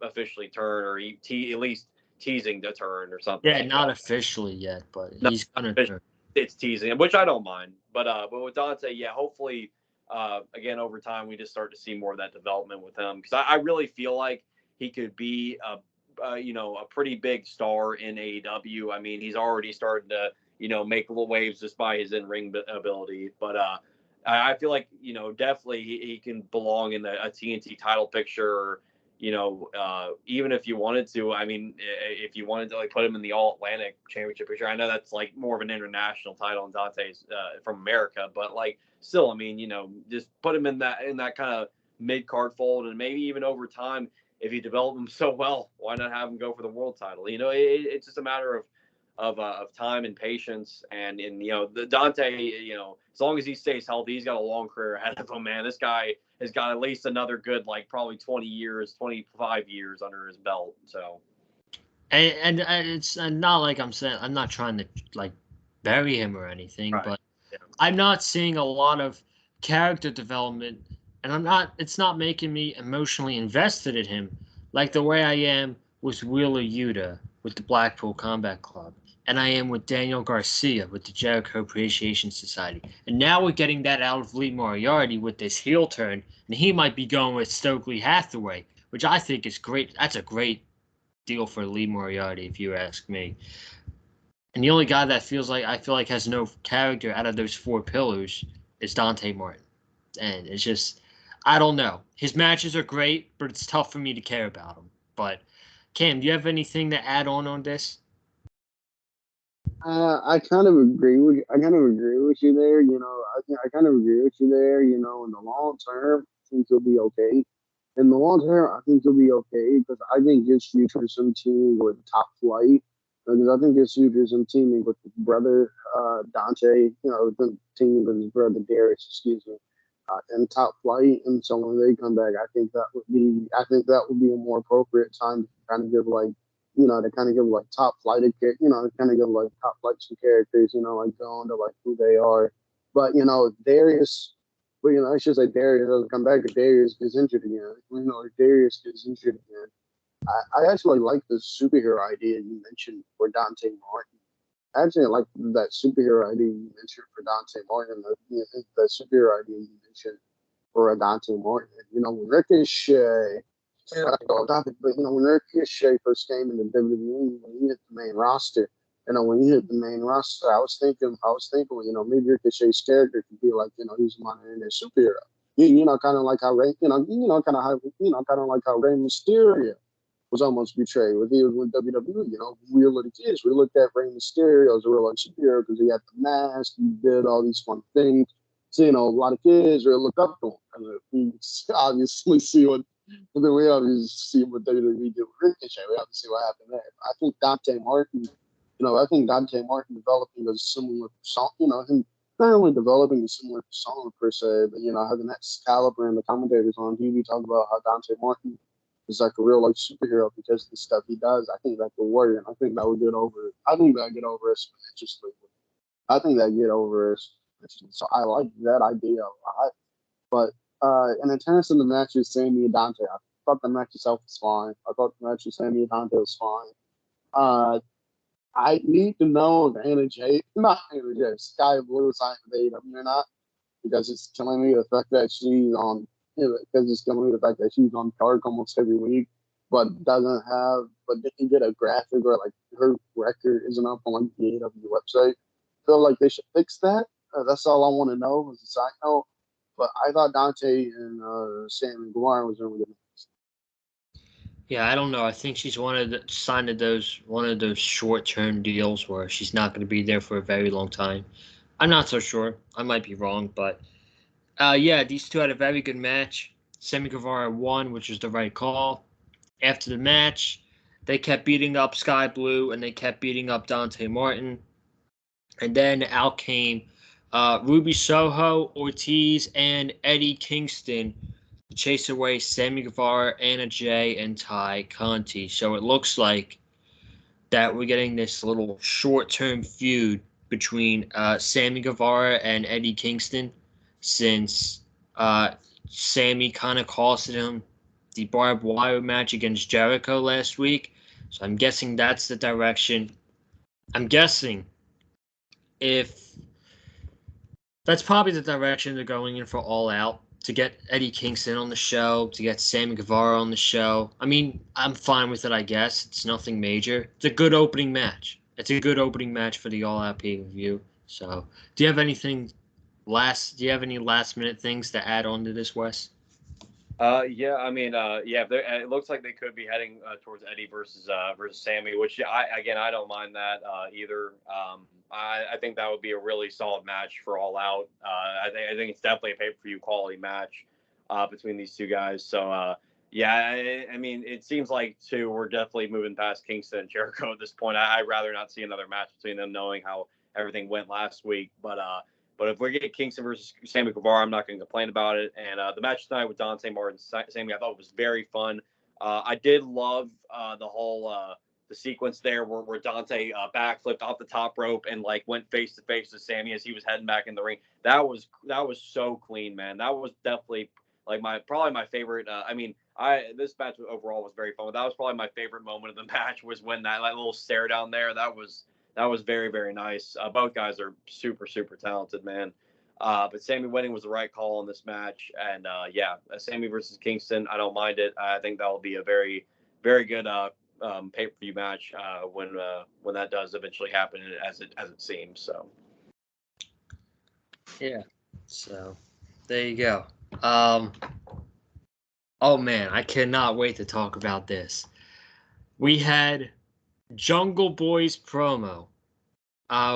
officially turn, or at least teasing to turn or something. Yeah, not officially yet, but he's gonna turn. It's teasing, which I don't mind. But with Dante, yeah, hopefully, again over time we just start to see more of that development with him because I really feel like he could be a pretty big star in AEW. I mean, he's already starting to, make little waves just by his in-ring ability. But I feel like, definitely he can belong in a TNT title picture. Or, even if you wanted to, I mean, if you wanted to like put him in the All Atlantic Championship picture, I know that's like more of an international title and Dante's from America, but like still, I mean, just put him in that kind of mid-card fold, and maybe even over time. If you develop him so well, why not have him go for the world title? It's just a matter of time and patience. And the Dante, as long as he stays healthy, he's got a long career ahead of him. Man, this guy has got at least another good, like probably 25 years under his belt. So, and it's not like I'm not trying to like bury him or anything, right. but Yeah. I'm not seeing a lot of character development. And it's not making me emotionally invested in him like the way I am with Wheeler Yuta with the Blackpool Combat Club. And I am with Daniel Garcia with the Jericho Appreciation Society. And now we're getting that out of Lee Moriarty with this heel turn. And he might be going with Stokely Hathaway, which I think is great. That's a great deal for Lee Moriarty, if you ask me. And the only guy that I feel like has no character out of those four pillars is Dante Martin. And it's just, I don't know. His matches are great, but it's tough for me to care about him. But Cam, do you have anything to add on this? I kind of agree with you. I kind of agree with you there. I kind of agree with you there. In the long term, I think he'll be okay. In the long term, I think he'll be okay because I think his future is him teaming with Top Flight. Because I think his future is him teaming with his brother Dante. Teaming with his brother Darius. Excuse me. And Top Flight. And so when they come back, I think that would be a more appropriate time to kind of give Top Flight, to kind of give like Top Flight some characters, like going to like who they are. But Darius, I should say Darius doesn't come back. If Darius gets injured again, if Darius gets injured again, I actually like the superhero idea you mentioned for Dante Martin. I actually like that superhero idea you mentioned for Dante Martin. The superhero idea you mentioned for Dante Martin. Ricochet. But when Ricochet first came in the WWE, when he hit the main roster, when he hit the main roster, I was thinking, maybe Ricochet's character could be like, he's a modern internet superhero. Kind of like how kind of like how Rey Mysterio was almost betrayed with WWE. We were little kids. We looked at Rey Mysterio as a real life superhero because he had the mask, he did all these fun things. So, a lot of kids really look up to him. And we obviously see what WWE did with Ricochet. We have to see what happened there. I think Dante Martin developing a similar persona, him not only developing a similar persona per se, but having that caliber and the commentators on TV talk about how Dante Martin is like a real life superhero because of the stuff he does. I think that could work, and I think that would get over. I think that get over exponentially. I think that get over. So I like that idea a lot. But in terms of the matches, Sammy and Dante, I thought the match itself was fine. I thought the match with Sammy and Dante was fine. I need to know if Sky Blue signed with AEW or not, because it's telling me the fact that she's on, because it's telling me the fact that she's on Dark almost every week, but didn't get a graphic or like her record isn't up on like the AEW website. Feel like they should fix that. That's all I want to know as a side note. But I thought Dante and Sammy Guevar was really good. Yeah, I don't know. I think she's signed one of those short-term deals where she's not going to be there for a very long time. I'm not so sure. I might be wrong, but yeah, these two had a very good match. Sammy Guevara won, which was the right call. After the match, they kept beating up Sky Blue and they kept beating up Dante Martin. And then out came Ruby Soho, Ortiz, and Eddie Kingston to chase away Sammy Guevara, Anna Jay, and Ty Conti. So it looks like that we're getting this little short-term feud between Sammy Guevara and Eddie Kingston, since Sammy kind of costed him the barbed wire match against Jericho last week. So I'm guessing that's the direction. I'm guessing if that's probably the direction they're going in for All Out, to get Eddie Kingston on the show, to get Sammy Guevara on the show. I mean, I'm fine with it, I guess. It's nothing major. It's a good opening match. It's a good opening match for the All Out pay-per-view. So, do you have any last minute things to add on to this, Wes? Yeah, I mean, it looks like they could be heading towards Eddie versus Sammy, which I don't mind that either. I think that would be a really solid match for All Out. I think it's definitely a pay-per-view quality match between these two guys. So I mean, it seems like we're definitely moving past Kingston and Jericho at this point. I'd rather not see another match between them, knowing how everything went last week. But if we get Kingston versus Sammy Guevara, I'm not going to complain about it. And the match tonight with Dante Martin, Sammy, I thought was very fun. I did love the whole the sequence there where Dante backflipped off the top rope and like went face to face with Sammy as he was heading back in the ring. That was so clean, man. That was definitely like probably my favorite. This match overall was very fun. But that was probably my favorite moment of the match, was when that little stare down there. That was very, very nice. Both guys are super, super talented, man. But Sammy winning was the right call in this match. And Sammy versus Kingston, I don't mind it. I think that will be a very, very good pay-per-view match when that does eventually happen, as it seems. So. Yeah. So there you go. Oh man, I cannot wait to talk about this. We had Jungle Boy's promo.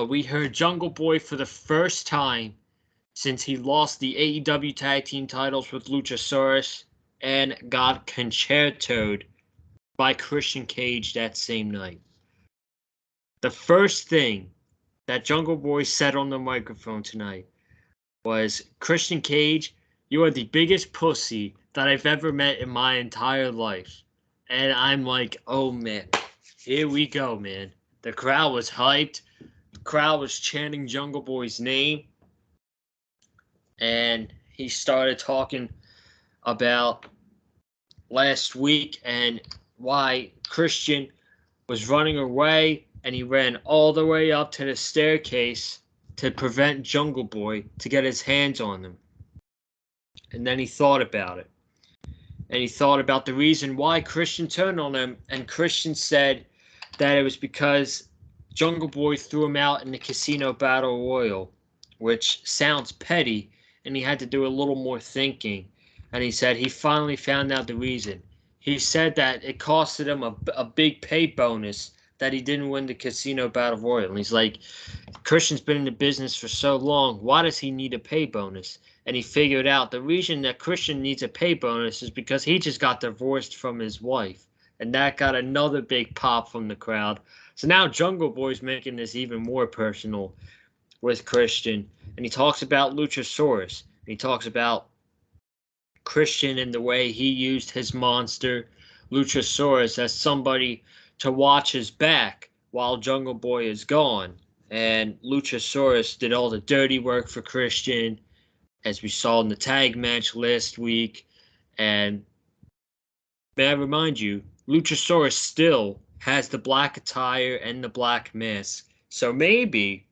We heard Jungle Boy for the first time since he lost the AEW Tag Team titles with Luchasaurus and got concertoed by Christian Cage that same night. The first thing that Jungle Boy said on the microphone tonight was, "Christian Cage, you are the biggest pussy that I've ever met in my entire life." And I'm like, oh man, here we go, man. The crowd was hyped. The crowd was chanting Jungle Boy's name. And he started talking about last week and why Christian was running away, and he ran all the way up to the staircase to prevent Jungle Boy to get his hands on him. And then he thought about it. And he thought about the reason why Christian turned on him. And Christian said that it was because Jungle Boy threw him out in the Casino Battle Royal, which sounds petty, and he had to do a little more thinking. And he said he finally found out the reason. He said that it costed him a big pay bonus that he didn't win the Casino Battle Royal. And he's like, Christian's been in the business for so long. Why does he need a pay bonus? And he figured out the reason that Christian needs a pay bonus is because he just got divorced from his wife. And that got another big pop from the crowd. So now Jungle Boy's making this even more personal with Christian. And he talks about Luchasaurus. And he talks about Christian and the way he used his monster, Luchasaurus, as somebody to watch his back while Jungle Boy is gone. And Luchasaurus did all the dirty work for Christian, as we saw in the tag match last week. And may I remind you, Luchasaurus still has the black attire and the black mask. So maybe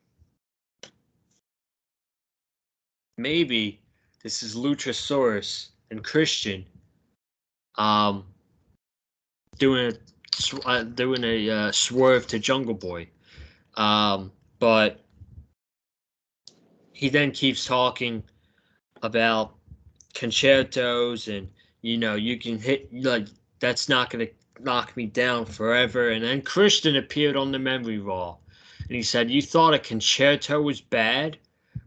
this is Luchasaurus and Christian doing a swerve to Jungle Boy. But he then keeps talking about concertos and, you can hit, like, that's not going to knock me down forever. And then Christian appeared on the memory roll. And he said, you thought a concerto was bad?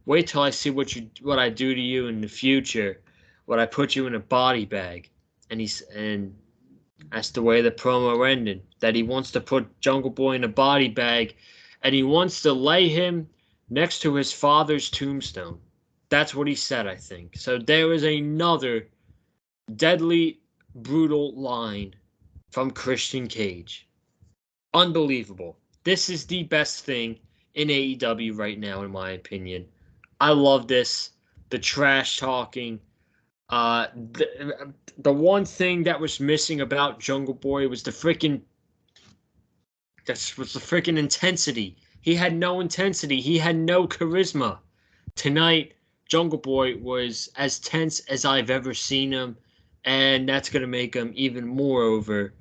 Wait till I see what I do to you in the future. When I put you in a body bag. And that's the way the promo ended. That he wants to put Jungle Boy in a body bag. And he wants to lay him next to his father's tombstone. That's what he said, I think. So there is another deadly, brutal line from Christian Cage. Unbelievable. This is the best thing in AEW right now, in my opinion. I love this. The trash talking. The one thing that was missing about Jungle Boy was the freaking intensity. He had no intensity. He had no charisma. Tonight, Jungle Boy was as tense as I've ever seen him, and that's going to make him even more over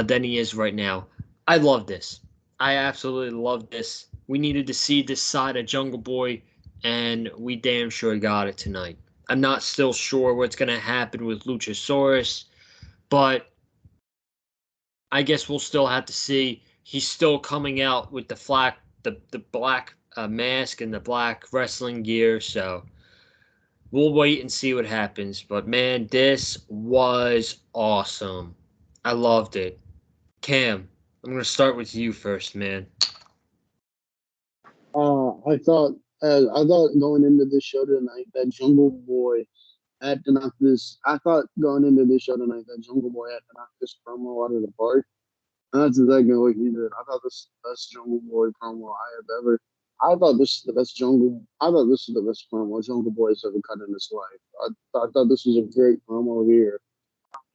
than he is right now. I love this. I absolutely love this. We needed to see this side of Jungle Boy, and we damn sure got it tonight. I'm not still sure what's going to happen with Luchasaurus, but I guess we'll still have to see. He's still coming out with the black mask and the black wrestling gear, so we'll wait and see what happens. But man, this was awesome. I loved it. Cam, I'm going to start with you first, man. I thought going into this show tonight that Jungle Boy had to knock this. I thought going into this show tonight that Jungle Boy had to knock this promo out of the park. And that's exactly what he did. I thought this is the best Jungle Boy promo I have ever. I thought this is the best promo Jungle Boy has ever cut in his life. I thought this was a great promo here.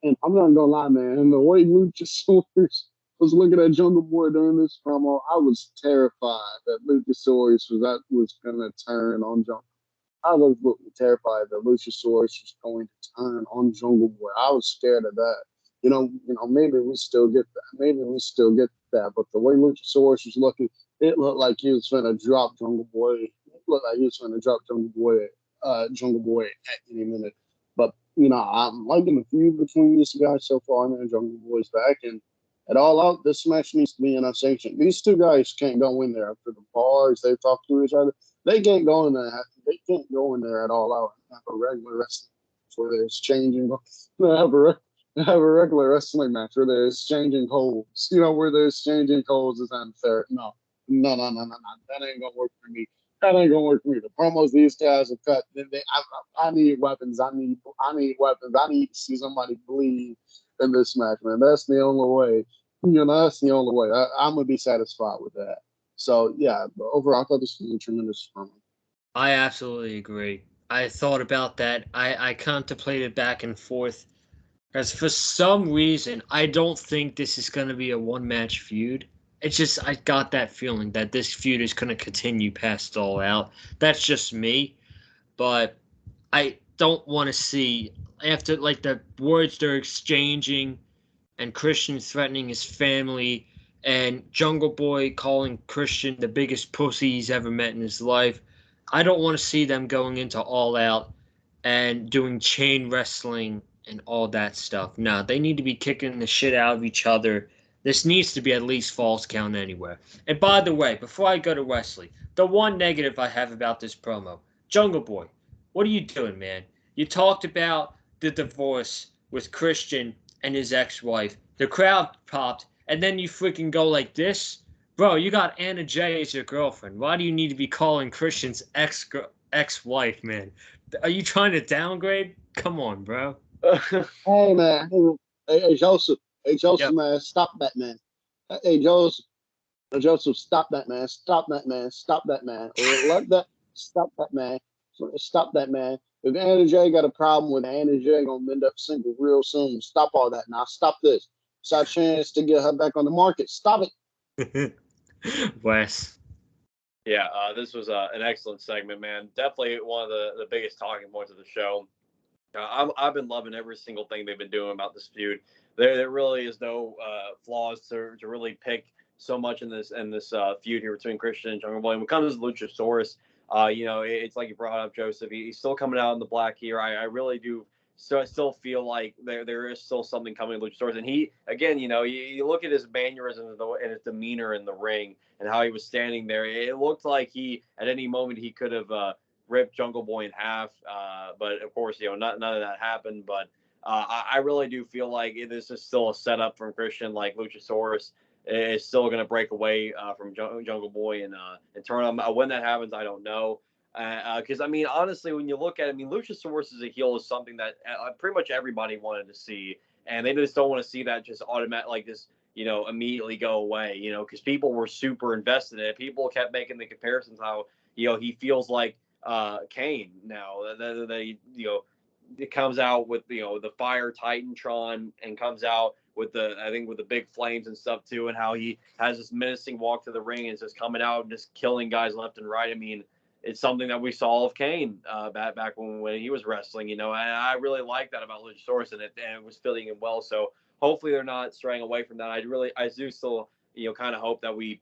And I'm not gonna lie, man. And the way Luchasaurus was looking at Jungle Boy during this promo, I was terrified that Luchasaurus was gonna turn on Jungle. I was terrified that Luchasaurus was going to turn on Jungle Boy. I was scared of that. Maybe we still get that. But the way Luchasaurus was looking, it looked like he was gonna drop Jungle Boy. It looked like he was gonna drop Jungle Boy at any minute. But I'm liking the feud between these guys so far, man. Jungle Boy's back, and at All Out, this match needs to be in unsanctioned. These two guys can't go in there after the bars. They talk to each other. They can't go in there. They can't go in there at All Out and have a regular wrestling match where they're exchanging. Have a regular wrestling match where they're exchanging holds. Where they're exchanging holds is unfair. No. That ain't gonna work for me. The promos these guys have cut. I need weapons. I need weapons. I need to see somebody bleed in this match, man. That's the only way. That's the only way. I'm gonna be satisfied with that. So yeah, but overall, I thought this was a tremendous promo. I absolutely agree. I thought about that. I contemplated back and forth. Because for some reason, I don't think this is going to be a one-match feud. It's just, I got that feeling that this feud is going to continue past All Out. That's just me. But I don't want to see, after, like, the words they're exchanging and Christian threatening his family and Jungle Boy calling Christian the biggest pussy he's ever met in his life. I don't want to see them going into All Out and doing chain wrestling and all that stuff. No, they need to be kicking the shit out of each other. This needs to be at least Falls Count Anywhere. And by the way, before I go to Wesley, the one negative I have about this promo, Jungle Boy, what are you doing, man? You talked about the divorce with Christian and his ex-wife. The crowd popped, and then you freaking go like this? Bro, you got Anna Jay as your girlfriend. Why do you need to be calling Christian's ex-wife, man? Are you trying to downgrade? Come on, bro. Hey man, hey Joseph, Yep. man, stop that man. Hey Joseph, stop that man, stop that man, stop that man. Let that stop that man, stop that man. If Anna Jay got a problem with Anna Jay, gonna end up single real soon. Stop all that now. Stop this. It's our chance to get her back on the market. Stop it. Wes. Yeah, this was an excellent segment, man. Definitely one of the biggest talking points of the show. I've been loving every single thing they've been doing about this feud. There really is no flaws to really pick so much in this feud here between Christian and Jungle Boy. And when it comes to Luchasaurus, it's like you brought up, Joseph. He's still coming out in the black here. I really do. So I still feel like there is still something coming to Luchasaurus. And he, again, you look at his mannerisms and his demeanor in the ring and how he was standing there. It looked like he, at any moment, he could have ripped Jungle Boy in half. But of course, none of that happened. But I really do feel like this is still a setup from Christian. Like Luchasaurus is still going to break away from Jungle Boy and turn on. When that happens, I don't know. Because I mean, honestly, when you look at it, I mean, Luchasaurus as a heel is something that pretty much everybody wanted to see, and they just don't want to see that just automatic, like this, immediately go away. Because people were super invested in it. People kept making the comparisons how he feels like Kane now that it comes out with the Fire Titantron and comes out with with the big flames and stuff too, and how he has this menacing walk to the ring and is just coming out and just killing guys left and right. I mean, it's something that we saw of Kane back when he was wrestling, and I really like that about Luchasaurus, and it was fitting him well. So hopefully they're not straying away from that. I do still kind of hope that we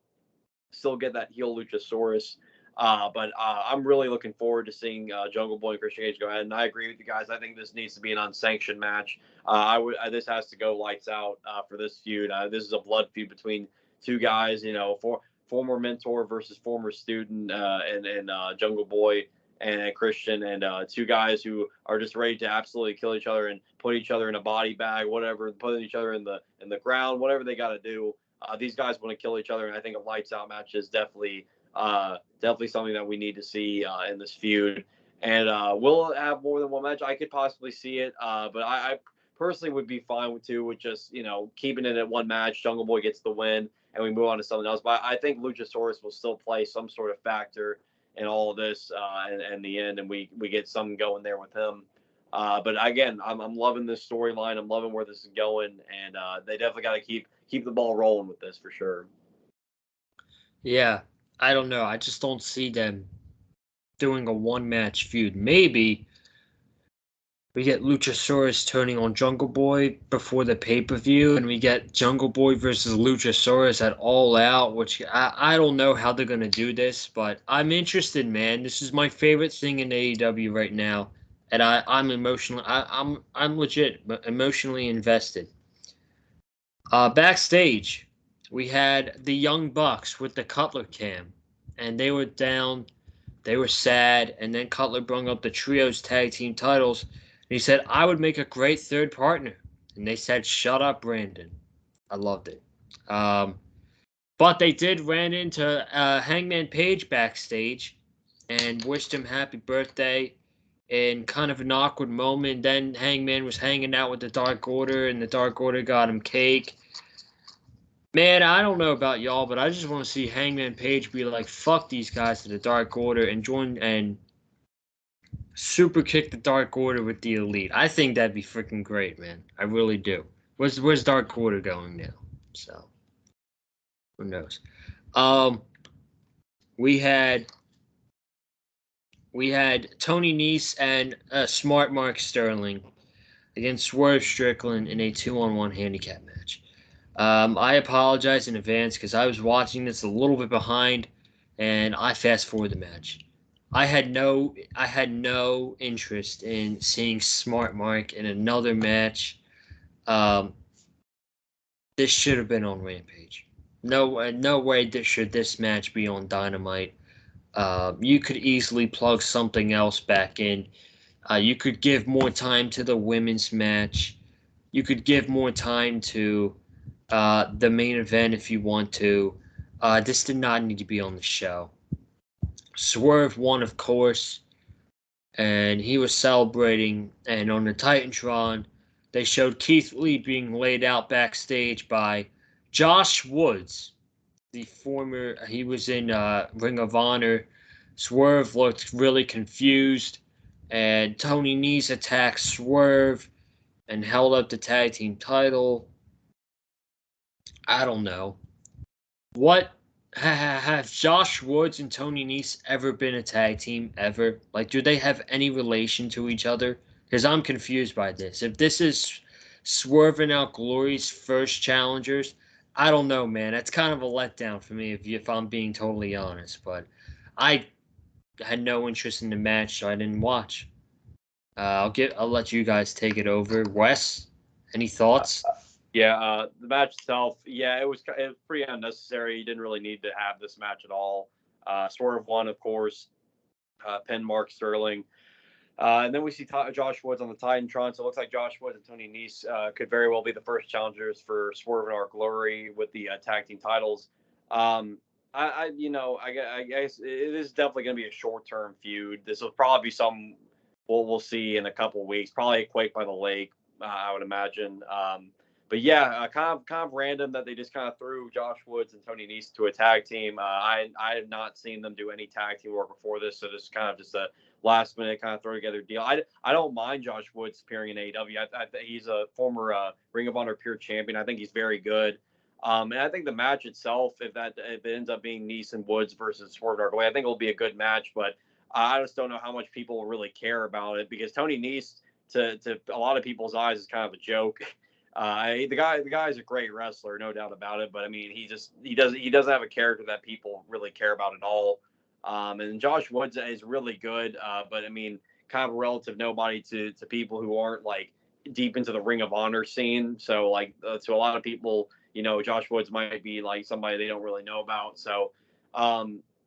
still get that heel Luchasaurus. But I'm really looking forward to seeing Jungle Boy and Christian Cage go ahead. And I agree with you guys. I think this needs to be an unsanctioned match. This has to go lights out for this feud. This is a blood feud between two guys. Former mentor versus former student, and Jungle Boy and Christian, and two guys who are just ready to absolutely kill each other and put each other in a body bag, whatever, putting each other in the ground, whatever they got to do. These guys want to kill each other, and I think a lights out match is definitely something that we need to see in this feud. And we'll have more than one match. I could possibly see it, but I personally would be fine with just keeping it at one match. Jungle Boy gets the win, and we move on to something else. But I think Luchasaurus will still play some sort of factor in all of this, and the end, and we get something going there with him. But again, I'm loving this storyline. I'm loving where this is going, and they definitely got to keep the ball rolling with this for sure. Yeah, I don't know. I just don't see them doing a one-match feud. Maybe we get Luchasaurus turning on Jungle Boy before the pay-per-view, and we get Jungle Boy versus Luchasaurus at All Out, which I don't know how they're going to do this, but I'm interested, man. This is my favorite thing in AEW right now, and I'm emotionally, I'm legit emotionally invested. Backstage, we had the Young Bucks with the Cutler cam, and they were down. They were sad, and then Cutler brought up the Trios tag team titles, and he said, I would make a great third partner. And they said, shut up, Brandon. I loved it. But they did ran into Hangman Page backstage and wished him happy birthday in kind of an awkward moment. Then Hangman was hanging out with the Dark Order, and the Dark Order got him cake. Man, I don't know about y'all, but I just want to see Hangman Page be like, fuck these guys to the Dark Order and join and super kick the Dark Order with the Elite. I think that'd be freaking great, man. I really do. Where's Dark Order going now? So, who knows? We had Tony Nese and Smart Mark Sterling against Swerve Strickland in a 2-on-1 handicap match. I apologize in advance because I was watching this a little bit behind, and I fast forward the match. I had no interest in seeing Smart Mark in another match. Um, this should have been on Rampage. No way should this match be on Dynamite. You could easily plug something else back in. You could give more time to the women's match. You could give more time to the main event if you want to. This did not need to be on the show. Swerve won, of course, and he was celebrating. And on the Titantron, they showed Keith Lee being laid out backstage by Josh Woods, the former. He was in Ring of Honor. Swerve looked really confused, and Tony Nese attacked Swerve and held up the tag team title. I don't know. What have Josh Woods and Tony Nese ever been a tag team ever? Like, do they have any relation to each other? Because I'm confused by this. If this is Swerve and Out Glory's first challengers, I don't know, man. That's kind of a letdown for me if I'm being totally honest. But I had no interest in the match, so I didn't watch. I'll let you guys take it over. Wes, any thoughts? Yeah, the match itself, it was pretty unnecessary. You didn't really need to have this match at all. Swerve won, of course, pinned Mark Sterling. And then we see Josh Woods on the Titantron. So it looks like Josh Woods and Tony Nese could very well be the first challengers for Swerve and Our Glory with the tag team titles. I guess it is definitely going to be a short-term feud. This will probably be some we'll see in a couple of weeks. Probably a Quake by the Lake, I would imagine. But yeah, kind of random that they just kind of threw Josh Woods and Tony Nese to a tag team. I have not seen them do any tag team work before this, so this is kind of just a last minute kind of throw together deal. I don't mind Josh Woods appearing in AEW. He's a former Ring of Honor Pure champion. I think he's very good. And I think the match itself, if it ends up being Nese and Woods versus Swerve Dark Way, I think it'll be a good match. But I just don't know how much people will really care about it because Tony Nese, to a lot of people's eyes, is kind of a joke. The guy is a great wrestler, no doubt about it. But I mean, he doesn't have a character that people really care about at all. And Josh Woods is really good, but I mean, kind of a relative nobody to people who aren't like deep into the Ring of Honor scene. So like to a lot of people, Josh Woods might be like somebody they don't really know about. So,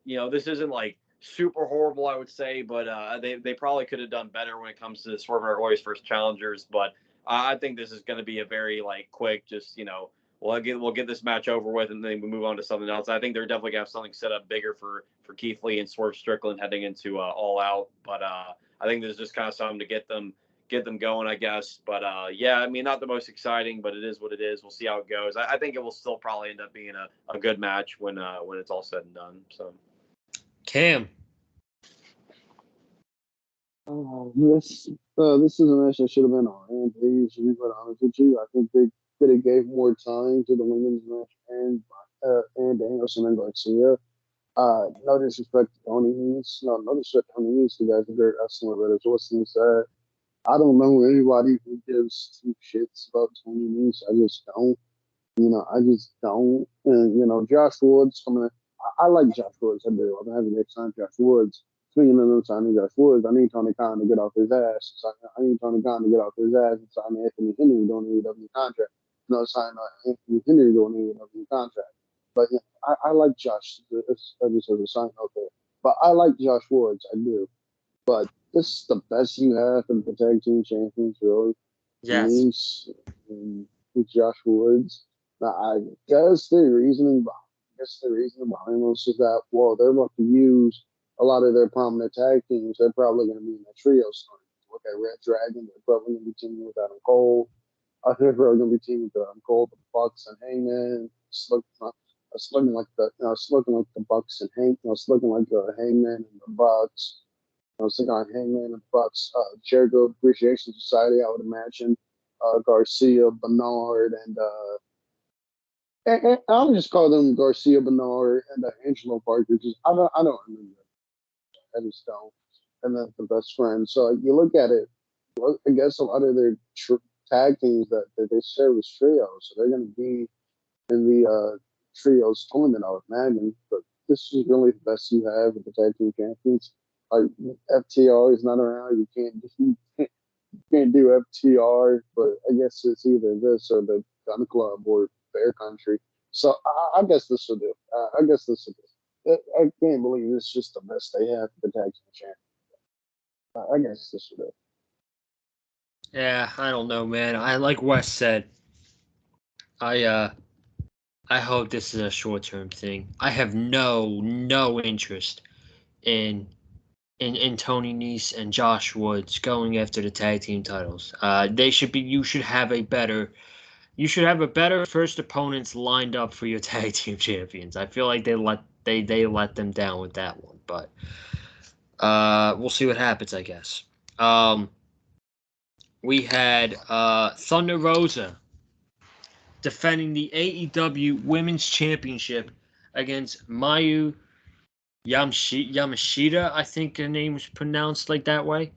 this isn't like super horrible, I would say, but they probably could have done better when it comes to Swerve and Roy's first challengers. But I think this is going to be a very like quick, just we'll get this match over with, and then we move on to something else. I think they're definitely gonna have something set up bigger for Keith Lee and Swerve Strickland heading into All Out. But I think this is just kind of something to get them going, I guess. But I mean, not the most exciting, but it is what it is. We'll see how it goes. I think it will still probably end up being a good match when it's all said and done. So, Cam. This is a match that should have been on Rampage. To be quite honest with you, I think they could have gave more time to the women's match and Danielson and Garcia. No disrespect to Tony Nese. No disrespect to Tony Nese. You guys are great wrestler, but as Weston said, I don't know anybody who gives two shits about Tony Nese. I just don't. I just don't. And Josh Woods coming in. I like Josh Woods. I do. I'm having a next time Josh Woods. Speaking of no signing Josh Woods, I need Tony Khan to get off his ass. I need Tony Khan to get off his ass and sign Anthony Henry doing an AEW contract. No, sign Anthony Henry doing an AEW contract. But I like Josh. I just as a sign out there. But I like Josh Woods. I do. But this is the best you have in the tag team champions, really. Yes. Nese and Josh Woods. Now, I guess the reasoning behind this is that, well, they're about to use a lot of their prominent tag teams. They're probably going to be in a trio story. Look at Red Dragon. They're probably going to be teaming with Adam Cole. They're probably going to be teaming with Adam Cole, the Bucks, and Hangman. It's looking like the Bucks and Hangman. It's looking like the Hangman and the Bucks. It's looking like Hangman and the Bucks. Jericho Appreciation Society, I would imagine. Garcia, Bernard, and I'll just call them Garcia, Bernard, and Angelo Parker. I don't remember. I just don't. And then the best friend. So you look at it. I guess a lot of their tag teams that they serve as trios. So they're going to be in the trios tournament, I would imagine. But this is really the best you have with the tag team champions. Like FTR is not around. You can't do FTR, but I guess it's either this or the Gun Club or Bear Country. So I guess this will do. I guess this will do. I can't believe it's just the best they have for the tag team champion. I guess this will do. Yeah, I don't know, man. I like Wes said. I hope this is a short-term thing. I have no interest in Tony Nese and Josh Woods going after the tag team titles. They should be. You should have a better first opponents lined up for your tag team champions. I feel like they let them down with that one, but we'll see what happens, I guess. We had Thunder Rosa defending the AEW Women's Championship against Mayu Yamashida. I think her name was pronounced like that way.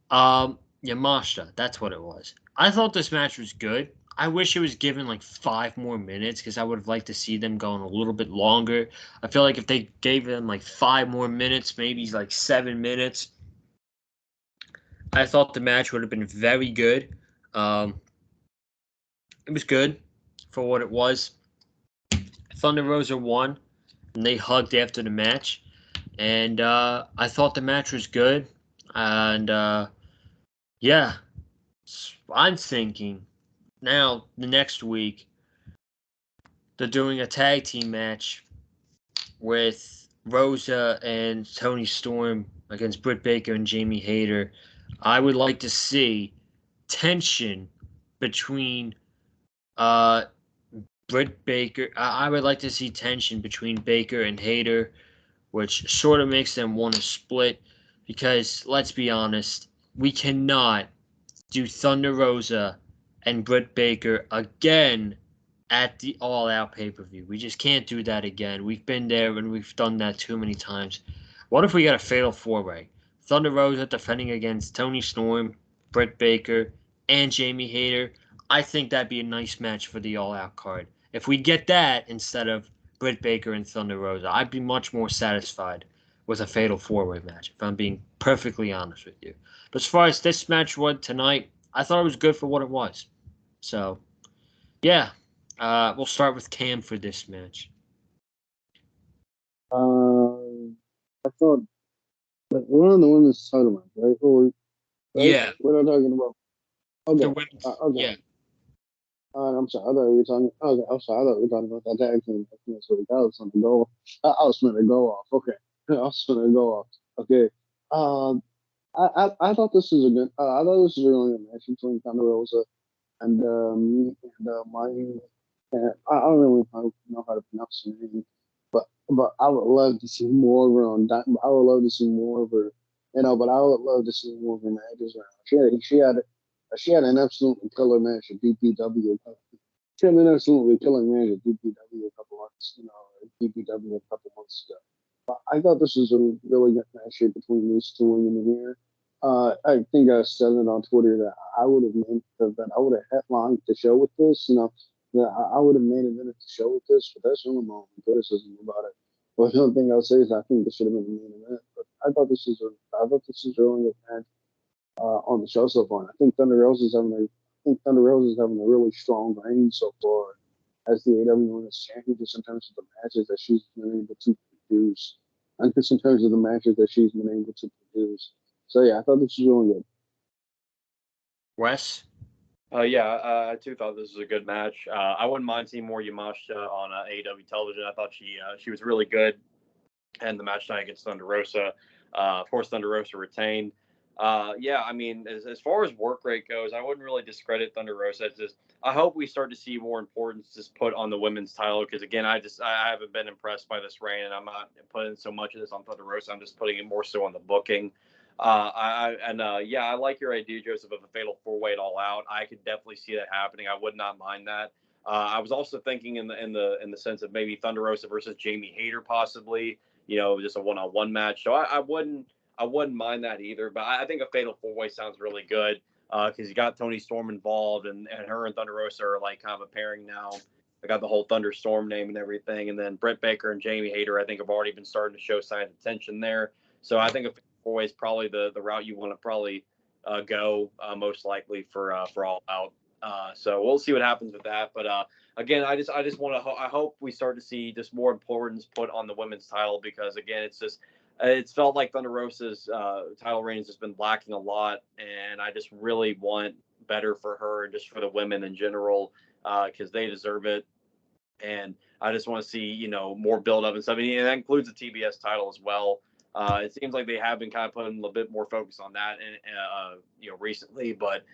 Yamashita, that's what it was. I thought this match was good. I wish it was given like 5 more minutes because I would have liked to see them going a little bit longer. I feel like if they gave them like 5 more minutes, maybe like 7 minutes, I thought the match would have been very good. It was good for what it was. Thunder Rosa won, and they hugged after the match. And I thought the match was good. And yeah, I'm thinking now the next week they're doing a tag team match with Rosa and Toni Storm against Britt Baker and Jamie Hayter. I would like to see tension between Britt Baker. I would like to see tension between Baker and Hayter, which sort of makes them want to split because, let's be honest, we cannot do Thunder Rosa and Britt Baker again at the All Out pay-per-view. We just can't do that again. We've been there and we've done that too many times. What if we got a fatal 4-way? Thunder Rosa defending against Toni Storm, Britt Baker, and Jamie Hayter. I think that'd be a nice match for the All Out card. If we get that instead of Britt Baker and Thunder Rosa, I'd be much more satisfied with a fatal 4-way match, if I'm being perfectly honest with you. But as far as this match was tonight, I thought it was good for what it was. So, yeah, we'll start with Cam for this match. I thought that we're on the women's title match, right? Yeah. We're not talking about. Okay. Okay. Yeah. I'm sorry. I thought we were talking. Okay. I'm sorry. I thought we were talking about that tag team. So that was something to go. I was going to go off. Okay. I was going to go off. Okay. I thought this was a good. I thought this was a really good match between Thunder Rosa and Mayu. And I don't really know how to pronounce her name, but I would love to see more of her on. I would love to see more of her, but I would love to see more of her matches around. She had an absolutely killer match at DPW. She had an absolutely killer match at DPW a couple months ago. But I thought this was a really good match here between these two women here. I think I said it on Twitter that I would have headlined the show with this. That I would have made a minute to show with this, but that's only my own criticism about it. But the only thing I'll say is I think this should have been the main event. But I thought this was a really good match on the show so far. And I think Thunder Rosa is having a really strong reign so far as the AEW Women's Champion, just in terms of the matches that she's been able to produce, and just in terms of the matches that she's been able to produce. So yeah, I thought this was really good. Wes? I too thought this was a good match. I wouldn't mind seeing more Yamashita on AEW television. I thought she was really good, and the match tonight against Thunder Rosa. Of course, Thunder Rosa retained. I mean, as far as work rate goes, I wouldn't really discredit Thunder Rosa. It's just I hope we start to see more importance just put on the women's title because again, I haven't been impressed by this reign, and I'm not putting so much of this on Thunder Rosa. I'm just putting it more so on the booking. I like your idea, Joseph, of a fatal 4-way All Out. I could definitely see that happening. I would not mind that. I was also thinking in the sense of maybe Thunder Rosa versus Jamie Hayter, possibly. Just a 1-on-1 match. So I wouldn't mind that either. But I think a fatal 4-way sounds really good because you got Toni Storm involved, and her and Thunder Rosa are like kind of a pairing now. I got the whole Thunderstorm name and everything. And then Britt Baker and Jamie Hayter, I think, have already been starting to show signs of tension there. So I think a four way is probably the route you want to probably go most likely for All Out. So we'll see what happens with that. But again, I just want to I hope we start to see just more importance put on the women's title, because again, it's felt like Thunder Rosa's title reign has just been lacking a lot, and I just really want better for her and just for the women in general, because they deserve it. And I just want to see, more build up and stuff. And that includes the TBS title as well. It seems like they have been kind of putting a little bit more focus on that, and recently. But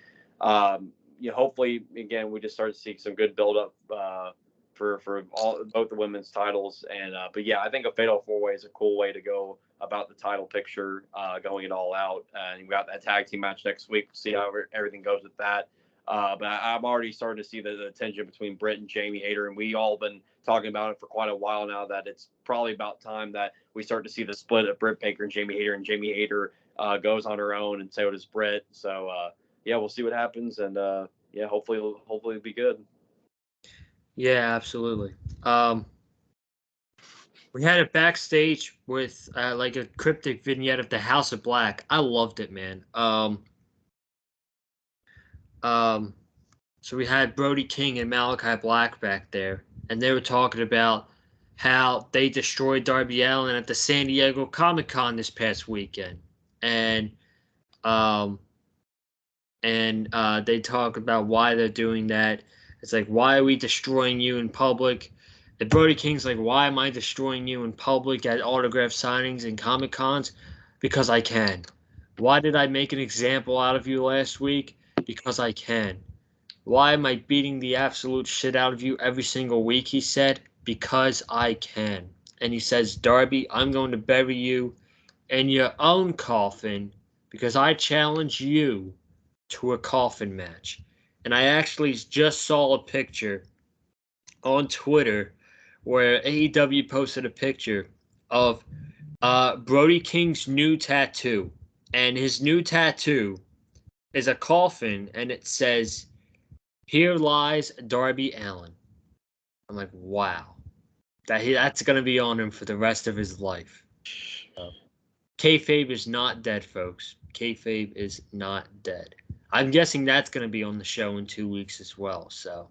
hopefully, again, we just start to see some good build up for both the women's titles. And but yeah, I think a fatal four way is a cool way to go about the title picture, going it all out. And we got that tag team match next week. We'll see how everything goes with that. But I'm already starting to see the tension between Britt and Jamie Hayter, and we all been talking about it for quite a while now, that it's probably about time that we start to see the split of Britt Baker and Jamie Hayter goes on her own, and so does Britt. So yeah, we'll see what happens, and yeah, hopefully it'll be good. Yeah, absolutely. We had it backstage with like a cryptic vignette of the House of Black. I loved it, man. So we had Brody King and Malachi Black back there, and they were talking about how they destroyed Darby Allin at the San Diego Comic-Con this past weekend. And they talk about why they're doing that. It's like, why are we destroying you in public? And Brody King's like, why am I destroying you in public at autograph signings and Comic-Cons? Because I can. Why did I make an example out of you last week? Because I can. Why am I beating the absolute shit out of you every single week? He said, because I can. And he says, Darby, I'm going to bury you in your own coffin because I challenge you to a coffin match. And I actually just saw a picture on Twitter where AEW posted a picture of Brody King's new tattoo. And his new tattoo is a coffin, and it says, "Here lies Darby Allin." I'm like, wow. That's going to be on him for the rest of his life. Kayfabe is not dead, folks. Kayfabe is not dead. I'm guessing that's going to be on the show in 2 weeks as well. So,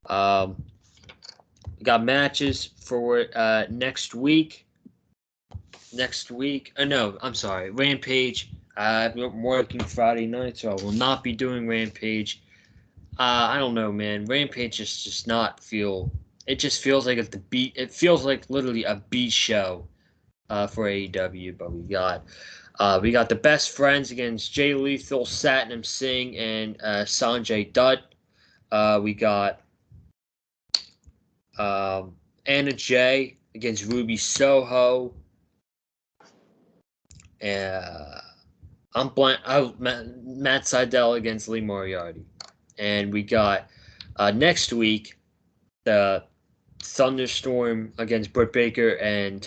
we got matches for next week. No, I'm sorry. Rampage. I'm working Friday night, so I will not be doing Rampage. I don't know, man. Rampage just not feel. It just feels like it feels like literally a B show for AEW. But we got the Best Friends against Jay Lethal, Satnam Singh, and Sanjay Dutt. We got Anna Jay against Ruby Soho. Matt Sydal against Lee Moriarty. And we got next week the Thunderstorm against Britt Baker and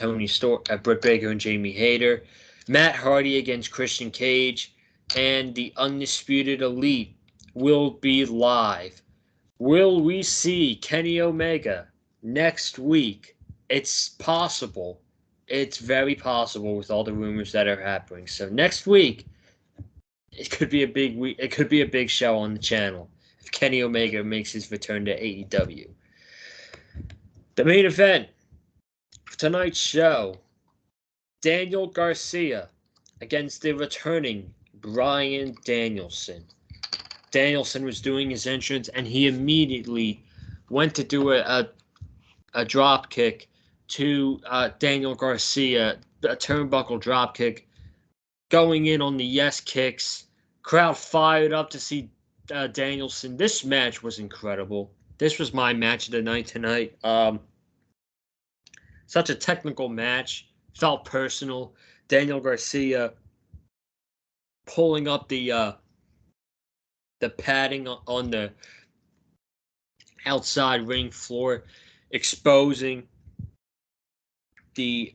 Britt Baker and Jamie Hayter. Matt Hardy against Christian Cage, and the Undisputed Elite will be live. Will we see Kenny Omega next week? It's possible. It's very possible with all the rumors that are happening. So next week, it could be a big week. It could be a big show on the channel if Kenny Omega makes his return to AEW. The main event for tonight's show: Daniel Garcia against the returning Bryan Danielson. Danielson was doing his entrance, and he immediately went to do a drop kick to Daniel Garcia, a turnbuckle drop kick, going in on the yes kicks. Crowd fired up to see Danielson. This match was incredible. This was my match of the night tonight. Such a technical match. Felt personal. Daniel Garcia pulling up the padding on the outside ring floor, exposing the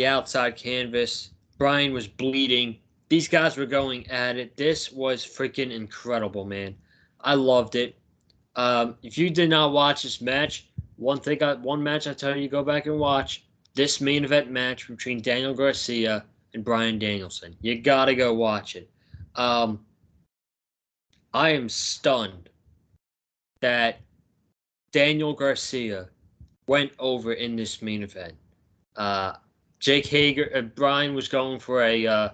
outside canvas. Bryan was bleeding. These guys were going at it. This was freaking incredible, man. I loved it. If you did not watch this match, one match I tell you go back and watch this main event match between Daniel Garcia and Bryan Danielson. You gotta go watch it. I am stunned that Daniel Garcia went over in this main event. Jake Hager, Bryan was going for a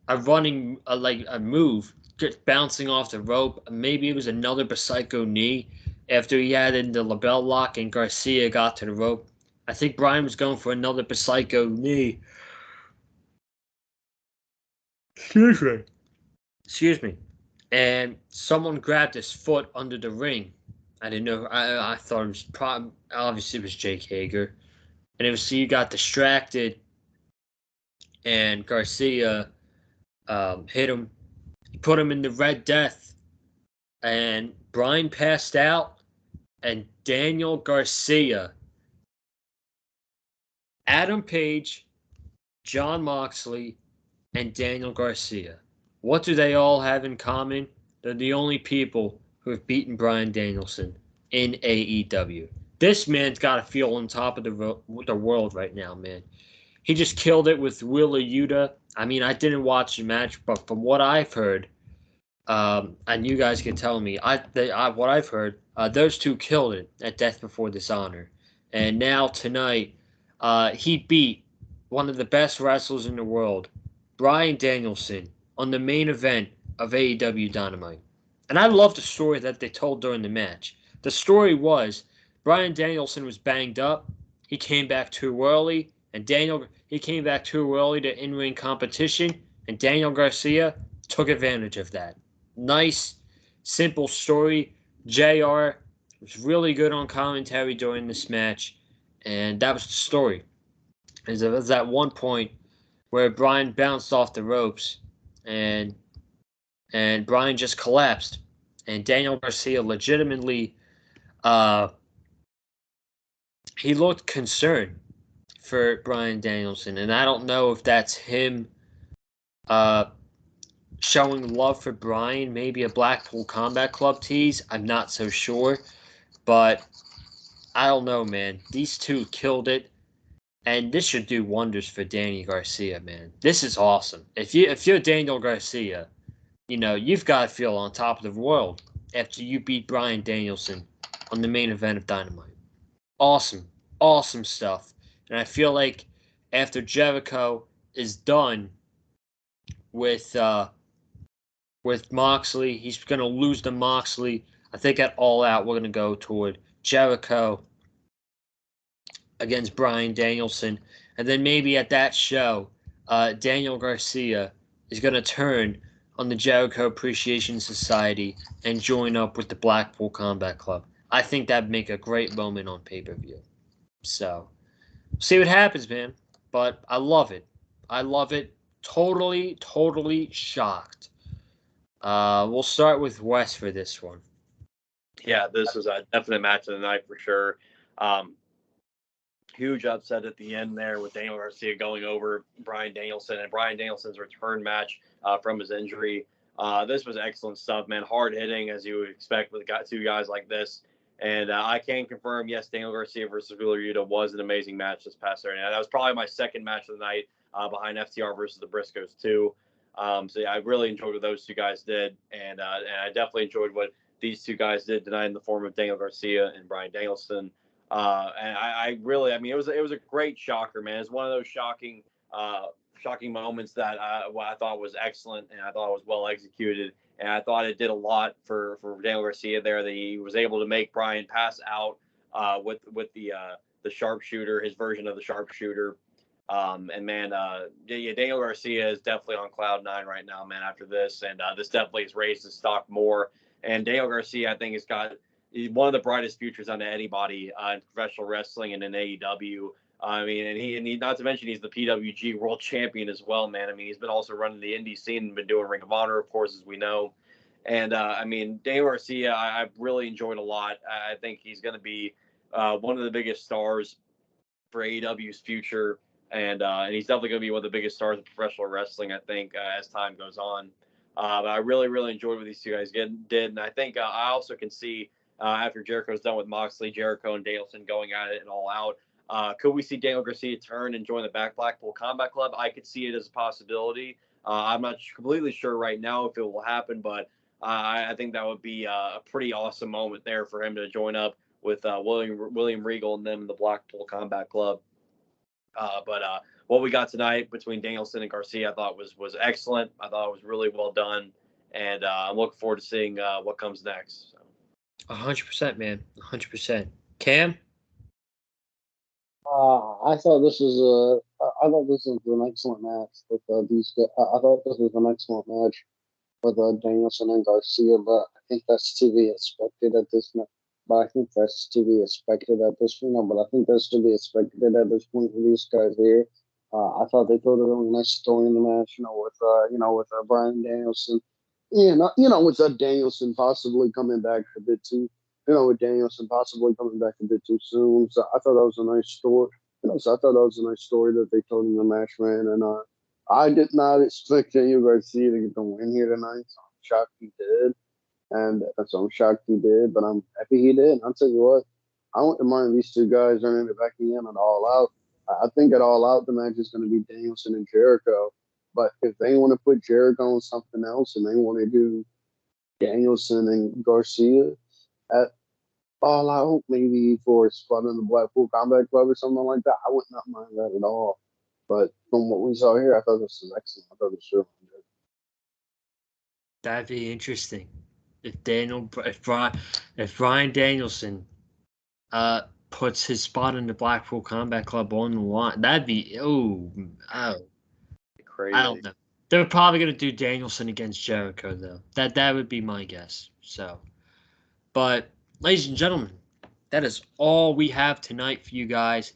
running like a move, just bouncing off the rope. Maybe it was another Psycho knee after he had in the label lock and Garcia got to the rope. I think Bryan was going for another Psycho knee. Excuse me. Excuse me. And someone grabbed his foot under the ring. I didn't know. I thought it was obviously it was Jake Hager, and it was he got distracted, and Garcia hit him. He put him in the Red Death, and Bryan passed out, and Daniel Garcia, Adam Page, Jon Moxley, and Daniel Garcia. What do they all have in common? They're the only people who have beaten Bryan Danielson in AEW. This man's got to feel on top of the world right now, man. He just killed it with Wheeler Yuta. I mean, I didn't watch the match, but from what I've heard, and you guys can tell me, what I've heard, those two killed it at Death Before Dishonor. And now tonight, he beat one of the best wrestlers in the world, Bryan Danielson, on the main event of AEW Dynamite. And I love the story that they told during the match. The story was Bryan Danielson was banged up. He came back too early, and he came back too early to in-ring competition, and Daniel Garcia took advantage of that. Nice, simple story. JR was really good on commentary during this match, and that was the story. There was at one point where Bryan bounced off the ropes, and Bryan just collapsed, and Daniel Garcia legitimately, he looked concerned for Bryan Danielson, and I don't know if that's him, showing love for Bryan, maybe a Blackpool Combat Club tease. I'm not so sure, but I don't know, man. These two killed it, and this should do wonders for Danny Garcia, man. This is awesome. If you're Daniel Garcia, you've got to feel on top of the world after you beat Bryan Danielson on the main event of Dynamite. Awesome, awesome stuff. And I feel like after Jericho is done with Moxley, he's going to lose to Moxley. I think at All Out, we're going to go toward Jericho against Bryan Danielson. And then maybe at that show, Daniel Garcia is going to turn on the Jericho Appreciation Society and join up with the Blackpool Combat Club. I think that'd make a great moment on pay-per-view. So, see what happens, man. But I love it. I love it. Totally, totally shocked. We'll start with Wes for this one. Yeah, this was a definite match of the night for sure. Huge upset at the end there with Daniel Garcia going over Bryan Danielson and Bryan Danielson's return match from his injury. This was excellent stuff, man. Hard hitting, as you would expect with two guys like this. And I can confirm, yes, Daniel Garcia versus Wheeler Yuta was an amazing match this past Saturday night. That was probably my second match of the night behind FTR versus the Briscoes too. So yeah, I really enjoyed what those two guys did, and I definitely enjoyed what these two guys did tonight in the form of Daniel Garcia and Bryan Danielson. And I really, I mean, it was a great shocker, man. It's one of those shocking moments that I thought was excellent, and I thought it was well executed, and I thought it did a lot for Daniel Garcia there, that he was able to make Bryan pass out with the sharpshooter, his version of the sharpshooter. And man, yeah, Daniel Garcia is definitely on cloud nine right now, man, after this. And this definitely has raised his stock more. And Daniel Garcia, I think, he's one of the brightest futures on anybody in professional wrestling and in AEW. I mean, and he, not to mention, he's the PWG world champion as well, man. I mean, he's been also running the indie scene and been doing Ring of Honor, of course, as we know. And I mean, Daniel Garcia, I've really enjoyed a lot. I think he's going to be one of the biggest stars for AEW's future. And he's definitely going to be one of the biggest stars of professional wrestling, I think, as time goes on. But I really, really enjoyed what these two guys did. And I think I also can see after Jericho's done with Moxley, Jericho, and Danielson going at it and all out, could we see Daniel Garcia turn and join the Blackpool Combat Club? I could see it as a possibility. I'm not completely sure right now if it will happen, but I think that would be a pretty awesome moment there for him to join up with William Regal and them in the Blackpool Combat Club. But what we got tonight between Danielson and Garcia, I thought was excellent. I thought it was really well done, and I'm looking forward to seeing what comes next. 100%, man. 100%. Cam? I thought this was an excellent match with these guys. I thought this was an excellent match with Danielson and Garcia, but I think that's to be expected at this point. But I think that's to be expected at this point. But I think that's to be expected at this point with these guys here. I thought they told a really nice story in the match, with Bryan Danielson, with Danielson possibly coming back a bit too. With Danielson possibly coming back a bit too soon. So I thought that was a nice story. So I thought that was a nice story that they told in the match, man. And I did not expect Daniel Garcia to get the win here tonight. So I'm shocked he did. And so I'm shocked he did, but I'm happy he did. I'll tell you what, I wouldn't mind these two guys running it back again and All Out. I think at All Out, the match is going to be Danielson and Jericho. But if they want to put Jericho on something else and they want to do Danielson and Garcia at All Out, maybe for a spot in the Blackpool Combat Club or something like that, I would not mind that at all. But from what we saw here, I thought this was excellent. I thought it was really good. That'd be interesting. If Bryan Danielson puts his spot in the Blackpool Combat Club on the line, that'd be Crazy. I don't know. They're probably gonna do Danielson against Jericho though. That would be my guess. So, but ladies and gentlemen, that is all we have tonight for you guys.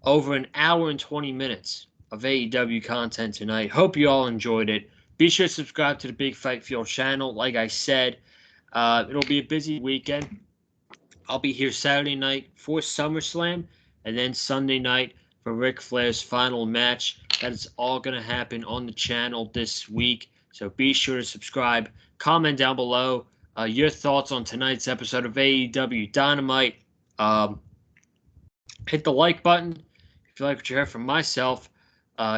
Over an hour and 20 minutes of AEW content tonight. Hope you all enjoyed it. Be sure to subscribe to the Big Fight Field channel. Like I said, it'll be a busy weekend. I'll be here Saturday night for SummerSlam, and then Sunday night for Ric Flair's final match. That is all going to happen on the channel this week. So be sure to subscribe. Comment down below your thoughts on tonight's episode of AEW Dynamite. Hit the like button if you like what you heard from myself,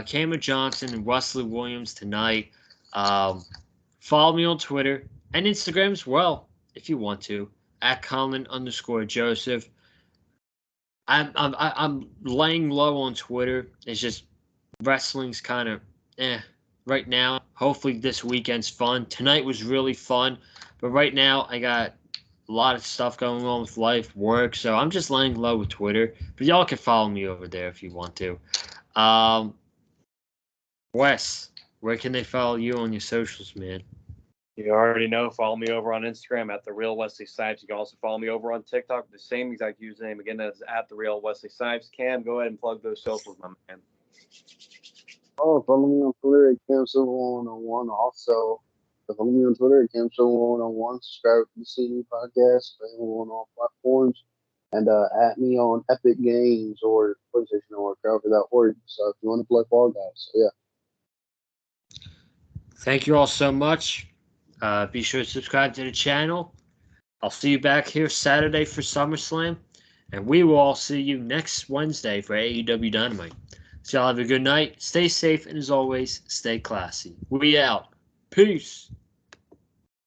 Cameron Johnson, and Wesley Williams tonight. Follow me on Twitter and Instagram as well if you want to, at Colin_Joseph. I'm laying low on Twitter. It's just wrestling's kind of right now. Hopefully this weekend's fun. Tonight was really fun, but right now I got a lot of stuff going on with life, work, so I'm just laying low with Twitter. But y'all can follow me over there if you want to. Wes, where can they follow you on your socials, man? You already know. Follow me over on Instagram at @TheRealWesleySipes. You can also follow me over on TikTok, the same exact username. Again, that's at @TheRealWesleySipes. Cam, go ahead and plug those socials, my man. Oh, follow me on Twitter at CamSilver101. Also, follow me on Twitter at CamSilver101. Subscribe to the CD podcast, available on all platforms. And at me on Epic Games or PlayStation or however that works. So if you want to play Fall Guys, so yeah. Thank you all so much. Be sure to subscribe to the channel. I'll see you back here Saturday for SummerSlam. And we will all see you next Wednesday for AEW Dynamite. So y'all have a good night. Stay safe. And as always, stay classy. We out. Peace.